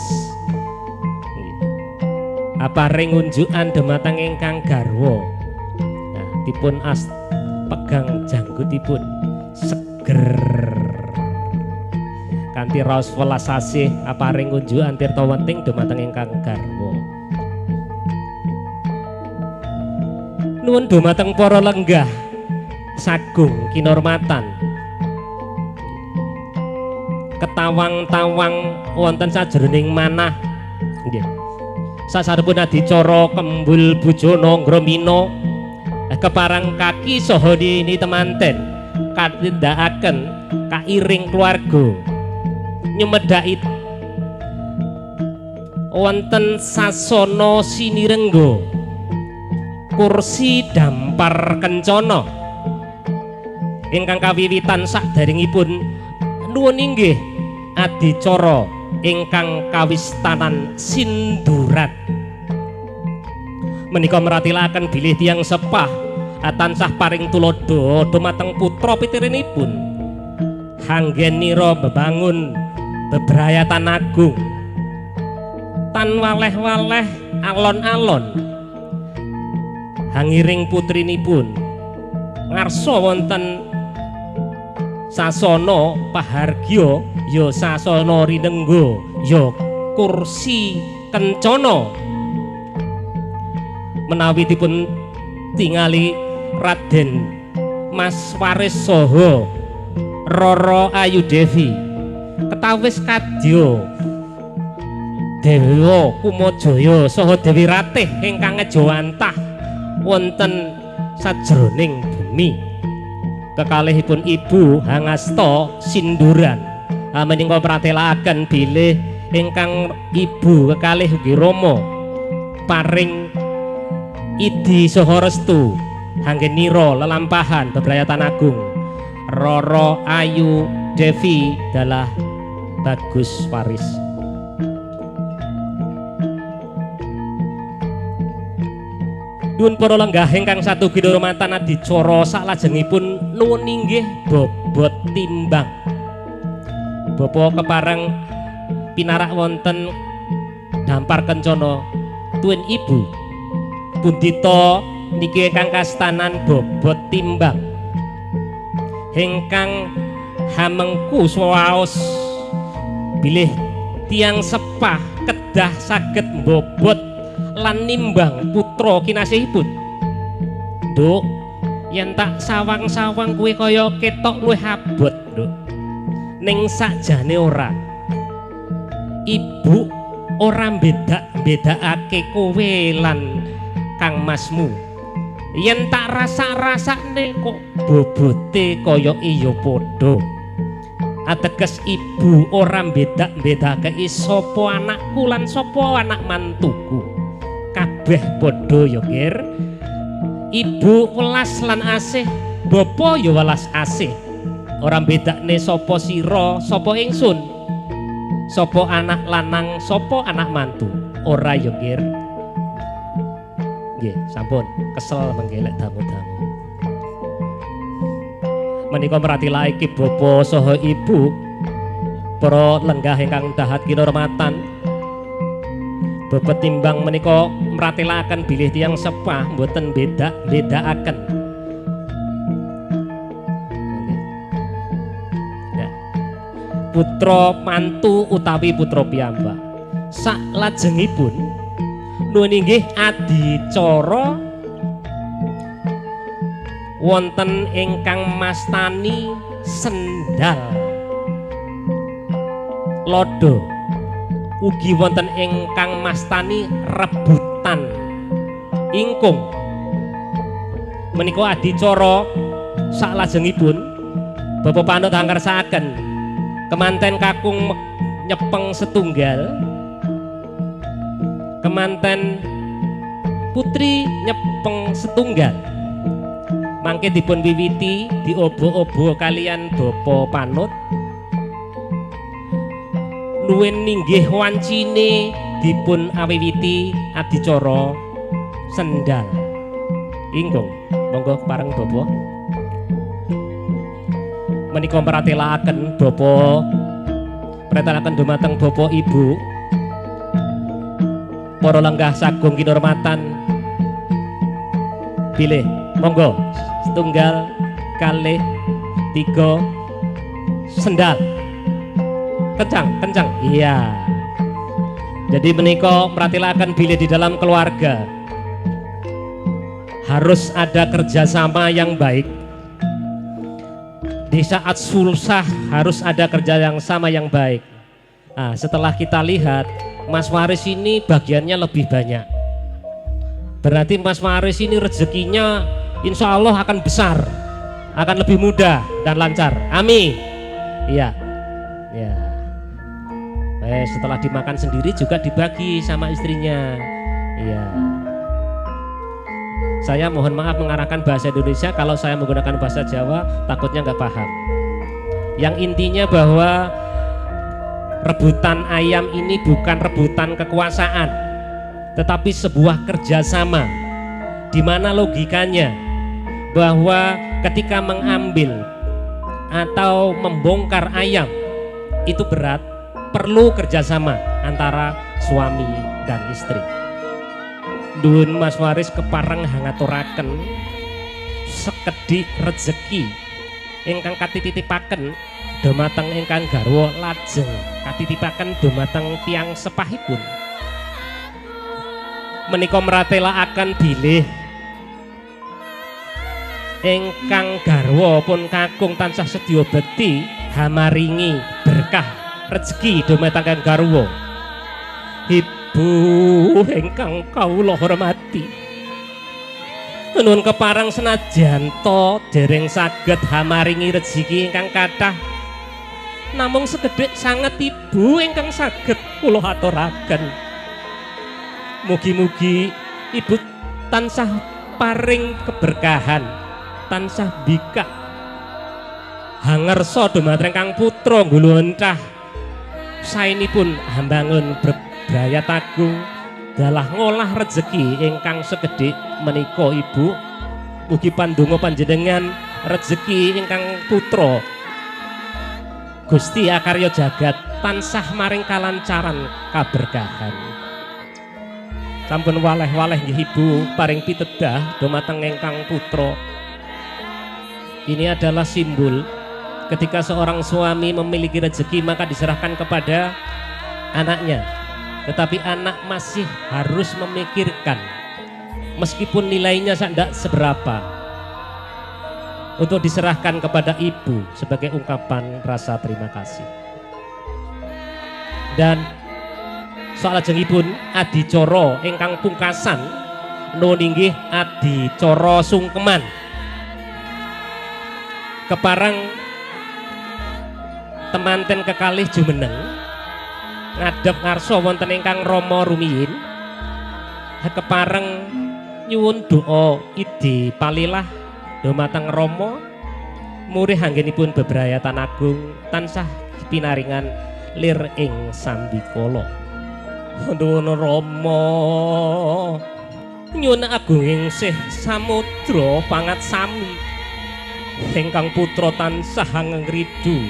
aparing unjukan dumateng ingkang garwa nah dipun pegang janggutipun seger kanthi raos welas asih aparing unjukan tirta wenting dumateng ingkang garwa. Nuwun dumateng para lenggah sagung kinurmatan ketawang-tawang wonten sajroning manah nggih sasampunipun adicara Kembul Bujana Andramina keparang kaki saha nini temanten katindakaken kairing keluarga nyumedhaki wonten sasana sinirengga kursi dampar kencana ingkang kawiwitan sakderengipun nuwun inggih adicara ingkang kawistanan sindurat menika meratelaken bilih tiyang sepah tansah paring tulodo dumateng putra pitirinipun hanggenira bebangun bebrayatan agung tan waleh-waleh alon-alon hangiring putrinipun ngarsa wonten sasana pahargya ya sasana rinengga ya kursi kencana menawi dipun tingali Raden Mas Waris saha Rara Ayu Devi ketawis kadya Dewa Kumajaya saha Dewi Ratih ingkang ngejawantah wonten sajroning bumi. Kekalihipun ibu hangasta sinduran. Menika pratelaken bilih ingkang ibu kekalih ugi Rama paring idi saha restu anggenira lelampahan bebrayatan agung. Roro Ayu Devi dalah Bagus Waris. Nuwun para lenggah ingkang satu kinurmatan adicara saklajengipun nuwun inggih bobot timbang. Bapa kepareng pinarak wonten dampar kencana tuwin ibu pundhita niki ingkang kastanan bobot timbang ingkang hamengku swaos bilih tiang sepah kedah saged bobot lan nimbang putra kinasihipun. Nduk, yen tak sawang-sawang kuwi kaya ketok luwih abot, Nduk. Ning sakjane ora. Ibu ora bedakake kowe lan Kang Masmu. Yen tak rasa-rasane kok bobote kaya iya padha. Ateges ibu ora bedakake sapa anakku lan sapa anak mantuku. Kabeh padha ya, Kir. Ibu welas lan asih, bapa ya welas asih. Ora bedakne sapa sira, sapa ingsun. Sapa anak lanang, sapa anak mantu. Ora ya, Kir. Nggih, sampun kesel menggelek tamu-tamu. Menika meratila iki bapa saha ibu para lenggah ingkang dahat kinurmatan. Bobot timbang menika meratilaken bilih tiyang sepah mboten bedakaken. Ya. Putra mantu utawi putra piyambak. Saklajengipun nuwun inggih adicara wonten ingkang mastani sendal lodo, ugi wonten ingkang mastani rebutan ingkung. Menika adicara saklajengipun Bapak Panut angkersaken kemanten kakung nyepeng setunggal, kemanten putri nyepeng setunggal. Mangke dipun wiwiti diobo-obo kalian Bapa Panut. Nuwun ninggih wancine dipun awiwiti adicara sendal ingkung. Monggo pareng Bapa. Menika meratelaken Bapa, pretelaken dumateng Bapa Ibu. Para lenggah sagung kinurmatan pilih monggo setunggal kalih tiga sendal kencang iya. Jadi menika perhatilakan bilih di dalam keluarga harus ada kerjasama yang baik. Di saat susah harus ada kerja yang sama yang baik. Nah, setelah kita lihat Mas Waris ini bagiannya lebih banyak, berarti Mas Waris ini rezekinya insya Allah akan besar, akan lebih mudah dan lancar. Amin. Iya. Ya. Setelah dimakan sendiri juga dibagi sama istrinya. Iya. Saya mohon maaf mengarahkan bahasa Indonesia, kalau saya menggunakan bahasa Jawa takutnya nggak paham. Yang intinya bahwa rebutan ayam ini bukan rebutan kekuasaan, tetapi sebuah kerjasama, di mana logikanya bahwa ketika mengambil atau membongkar ayam itu berat, perlu kerjasama antara suami dan istri. Nuwun Mas Waris kepareng hangaturaken sekedhik rezeki ingkang katititipaken dumateng ingkang garwa, lajeng katititipaken dumateng tiyang sepahipun. Menika mratelakaken bilih ingkang garwa pun kakung tansah sedya bekti hamaringi berkah rezeki dumateng kang garwa. Ibu ingkang kawula hormati, Nuwun keparang senajan to dereng saged hamaringi rezeki ingkang kathah, namung sekedhik sanget ibu ingkang saged kula aturaken. Mugi-mugi ibu tansah paring keberkahan, tansah bikak hangersa dumateng Kang Putra ngguluntah saenipun hambangun bebrayat agung dalah ngolah rezeki ingkang sekedhik menika ibu. Mugi pandonga panjenengan rezeki ingkang putra Gusti Akarya Jagat tansah maring kalancaran kaberkahan. Sampun waleh-waleh nggih ibu paring pitedah dumateng ingkang putra. Ini adalah simbol ketika seorang suami memiliki rezeki maka diserahkan kepada anaknya. Tetapi anak masih harus memikirkan meskipun nilainya tidak seberapa untuk diserahkan kepada ibu sebagai ungkapan rasa terima kasih. Dan salajengipun adicara ingkang pungkasan nuwun inggih adicara sungkeman keparang temanten kekalih jumeneng ngadhep ngarsa wonten ingkang rama rumiyin kepareng nyuwun doa idi palilah dumateng Rama murih anggenipun bebrayatan agung tansah pinaringan lir ing sambikala. Nuwun Rama nyuwun agunging sih samudra pangat sami ingkang putra tansah ngridu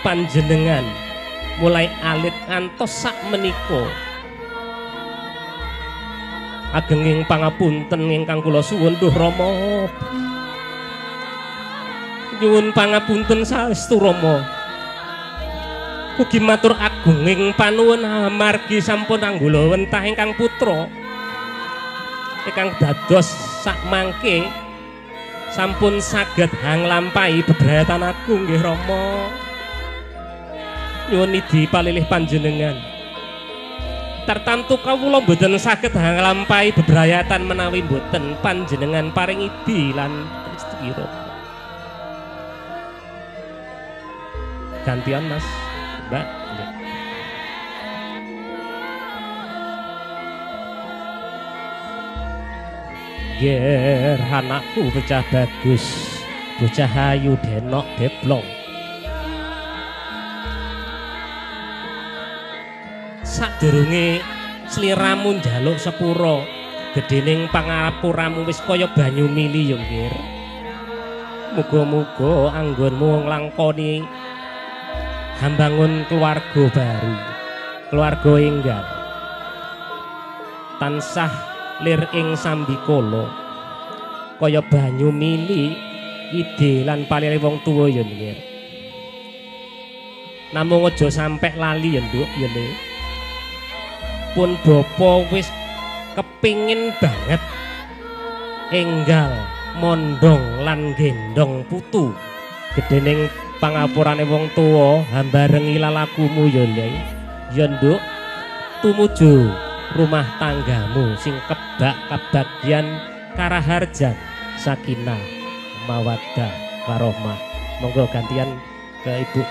panjenengan mulai alit ngantos sak menika. Agenging pangapunten ingkang kula suwun Duh Rama. Nyuwun pangapunten saestu Rama. Ugi matur agunging panuwun amargi sampun anggula wentah ingkang putra ingkang dados sak mangke sampun saged nglampahi bebrayatan agung nggih Rama. Nyuwun idi palilih panjenengan. Tartamtu kawula mboten saged nglampahi bebrayatan menawi mboten panjenengan paring idi lan istira. Gantian Mas, Mbak. Ger anakku bocah bagus, bocah ayu denok deblong. Sadurunge sliramu njaluk sepura, gedhening pangapuramu wis kaya banyu mili yo Ngir. Muga-muga anggonmu nglangkoni hambangun keluarga baru, keluarga enggal. Tansah lir ing sambikala kaya banyu mili ide lan palire wong tuwa yo Ngir. Namung aja sampe lali ya Nduk ya Le. Pun bapa wis kepingin banget enggal mondong lan gendong putu gedhening pangapurane wong tuwa hambarengi lalakumu ya Le. Ya Nduk tumuju rumah tanggamu sing kebak kabagyan karaharjan sakinah mawaddah warahmah. Monggo gantian ke Ibu.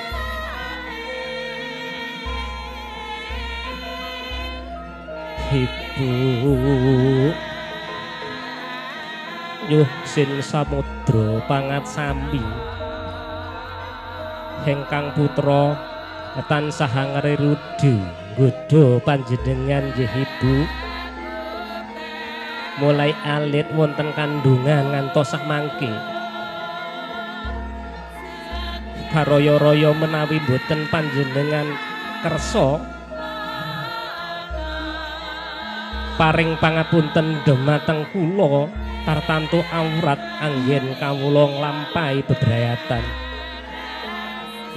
Ibu nyuh sin samudra pangat sami ingkang putra tansah ngrerudu nggodha panjenengan nggih Ibu mulai alit wonten kandungan ngantos sak mangke karaya-raya menawi boten panjenengan kersa paring pangapunten dhumateng kula tartamtu awrat anggen kawula nglampahi bebrayatan.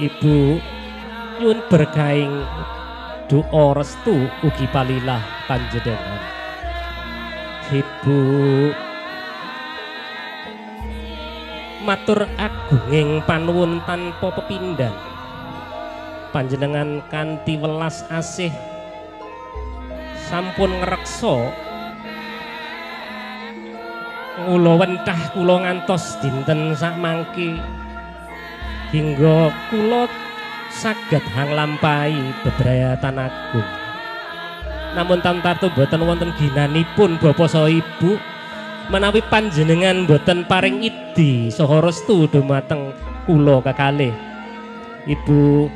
Ibu nyuwun berkahing doa restu ugi palilah panjenengan. Ibu matur agunging panuwun tanpa pepindhan panjenengan kanthi welas asih sampun ngreksa ula wentah kula ngantos dinten sak mangke hingga kula saged nglampahi bebrayatan agung. Namun tamtartu boten wonten ginanipun Bapak saha Ibu menawi panjenengan boten paring idi saha restu dumateng kula kekalih. Ibu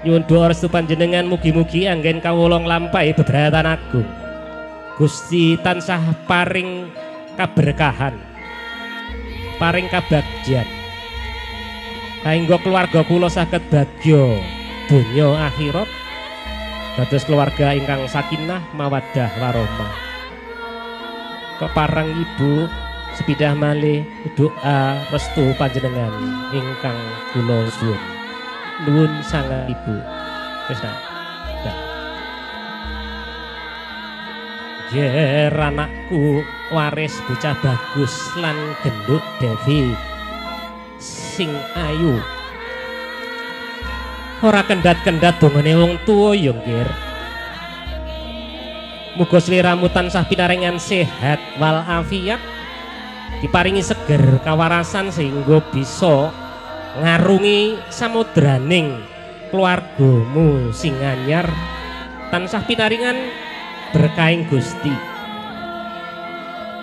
nyuwun doa restu panjenengan mugi-mugi anggen kawula nglampahi bebrayatan agung. Gusti tansah paring kaberkahan, paring kabagjan, saengga keluarga kula saged bagya donya akhirat, dados keluarga ingkang sakinah mawaddah warahmah. Kepareng Ibu sepidah malih doa restu panjenengan ingkang kula suwun. Nuwun sangat Ibu. Wis yer anakku waris bocah bagus lan genduk Devi sing ayu, ora kendat-kendat dongane wong tuwa ya nggir. Muga sliramu tansah pinaringan sehat wal afiat, diparingi seger kawarasan sehingga bisa ngarungi samudraning keluargamu sing anyar, tansah pinaringan berkaing Gusti.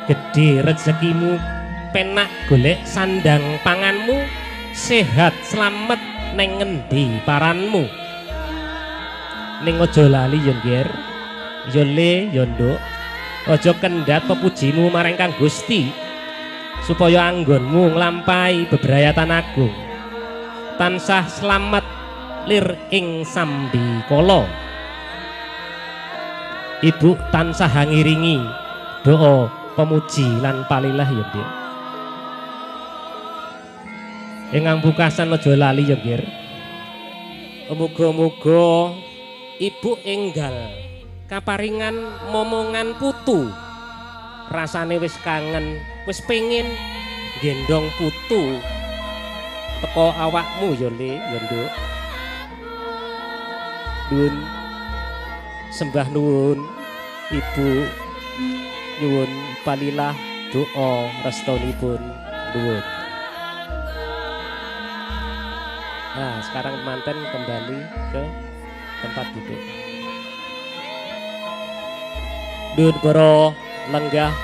Gedhe rezekimu, penak golek sandang panganmu, sehat selamat neng ngendi paranmu. Ning aja lali yo nggir, yo le yo nduk, aja kendhat pepujimu marang Kang Gusti supaya anggonmu nglampahi bebrayatan agung, tansah selamat lir ing sambikala. Ibu tansah ngiringi doa pemuji lan palilah ya nggih. Ingkang pungkasan aja lali ya nggih. Muga-muga Ibu enggal kaparingan momongan putu. Rasane wis kangen, wis pengin gendong putu teko awakmu ya Le, ya Nduk. Nuwun sembah nuwun Ibu, nyuwun palilah doa restunipun nuwun. Nah, sekarang manten kembali ke tempat duduk. Nuwun para lenggah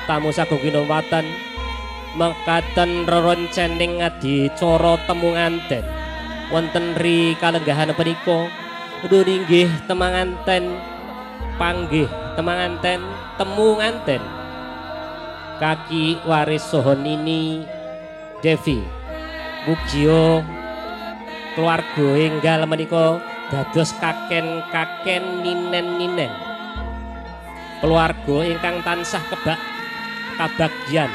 tamu sagung kinawatan mekaten rerencening adicara temu nganten wonten ri kalenggahan punika. Nuwun inggih temanganten panggih temanganten temu nganten kaki waris saha Nini Devi. Mugia keluarga enggal menika dados kaken-kaken ninen-ninen, keluarga ingkang tansah kabagyan,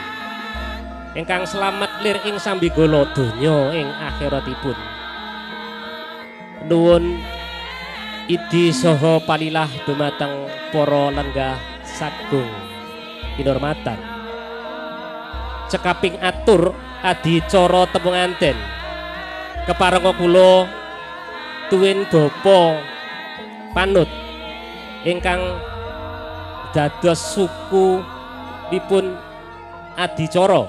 ingkang selamat lir ing sambigala donya ing akhiratipun. Nuwun idi saha palilah dumateng para lenggah sagung kinurmatan. Cekaping atur adicara temu nganten keparenga kula tuwin bapa panut ingkang dados suku dipun adicara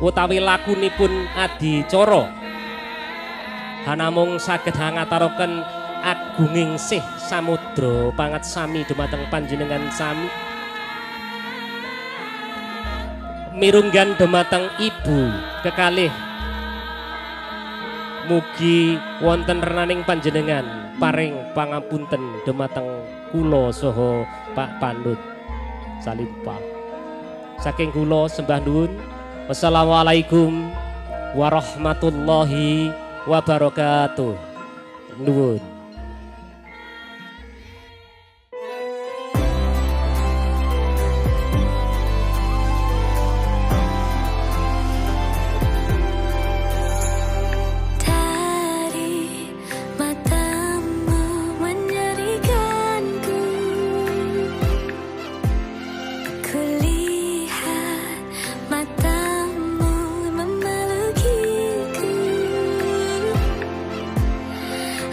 utawi lakunipun adicara hanamung saged ngataraken agunging sih samudra pangat sami dumateng panjenengan sami, mirunggan dumateng Ibu kekalih. Mugi wonten renaning panjenengan paring pangapunten dumateng kula saha Pak Pandut Salimpa. Saking kula sembah nuwun. Wassalamualaikum warahmatullahi wabarakatuh. Nuwun.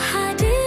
Hadir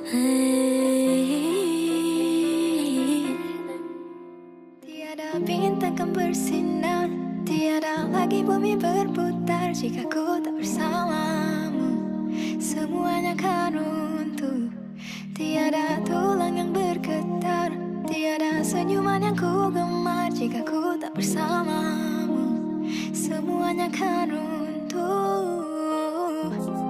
Tiada bintang kan bersinar, tiada lagi bumi berputar jika ku tak bersamamu. Semuanya kan runtuh, tiada tulang yang bergetar, tiada senyuman yang ku gemar jika ku tak bersamamu. Semuanya kan runtuh.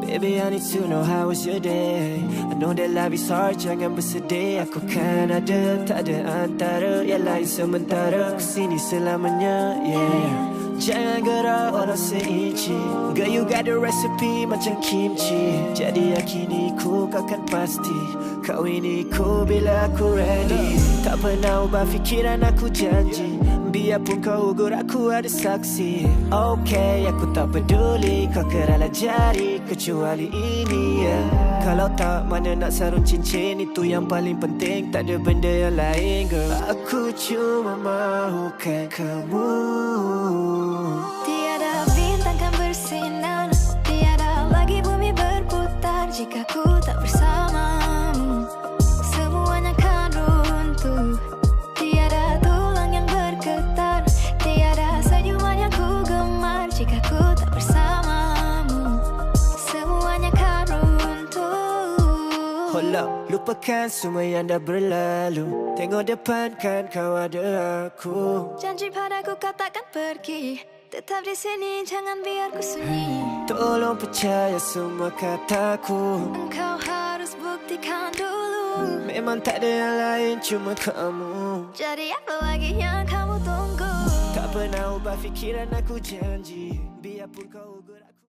Baby, I need to know how was your day. I know that life is hard, jangan bersedih. Aku kan ada, tak ada antara, yang lain sementara. Kesini selamanya, yeah. Jangan gerak walau seinci. Girl, you got the recipe macam kimchi. Jadi yakini ku, kau kan pasti kawini ku bila aku ready. Tak pernah ubah fikiran, aku janji. Biarpun kau ugur, aku ada saksi. Okay, aku tak peduli kau keralah jari kecuali ini, yeah. Kalau tak, mana nak sarung cincin. Itu yang paling penting, tak ada benda yang lain, girl. Aku cuma mahukan kamu. Tiada bintang kan bersinar, tiada lagi bumi berputar jika ku tak bersamamu. Semuanya kan runtuh, tiada tulang yang bergetar, tiada senyuman yang ku gemar jika ku tak bersamamu. Semuanya kan runtuh. Hold up, lupakan semua yang dah berlalu. Tengok depan kan kau ada aku. Janji padaku kau takkan pergi, tetap di sini, jangan biar ku sunyi. Tolong percaya semua kataku. Engkau harus buktikan dulu. Memang tak ada yang lain, cuma kamu. Jadi apa lagi yang kamu tunggu? Tak pernah ubah fikiran, aku janji. Biarpun kau ugur aku.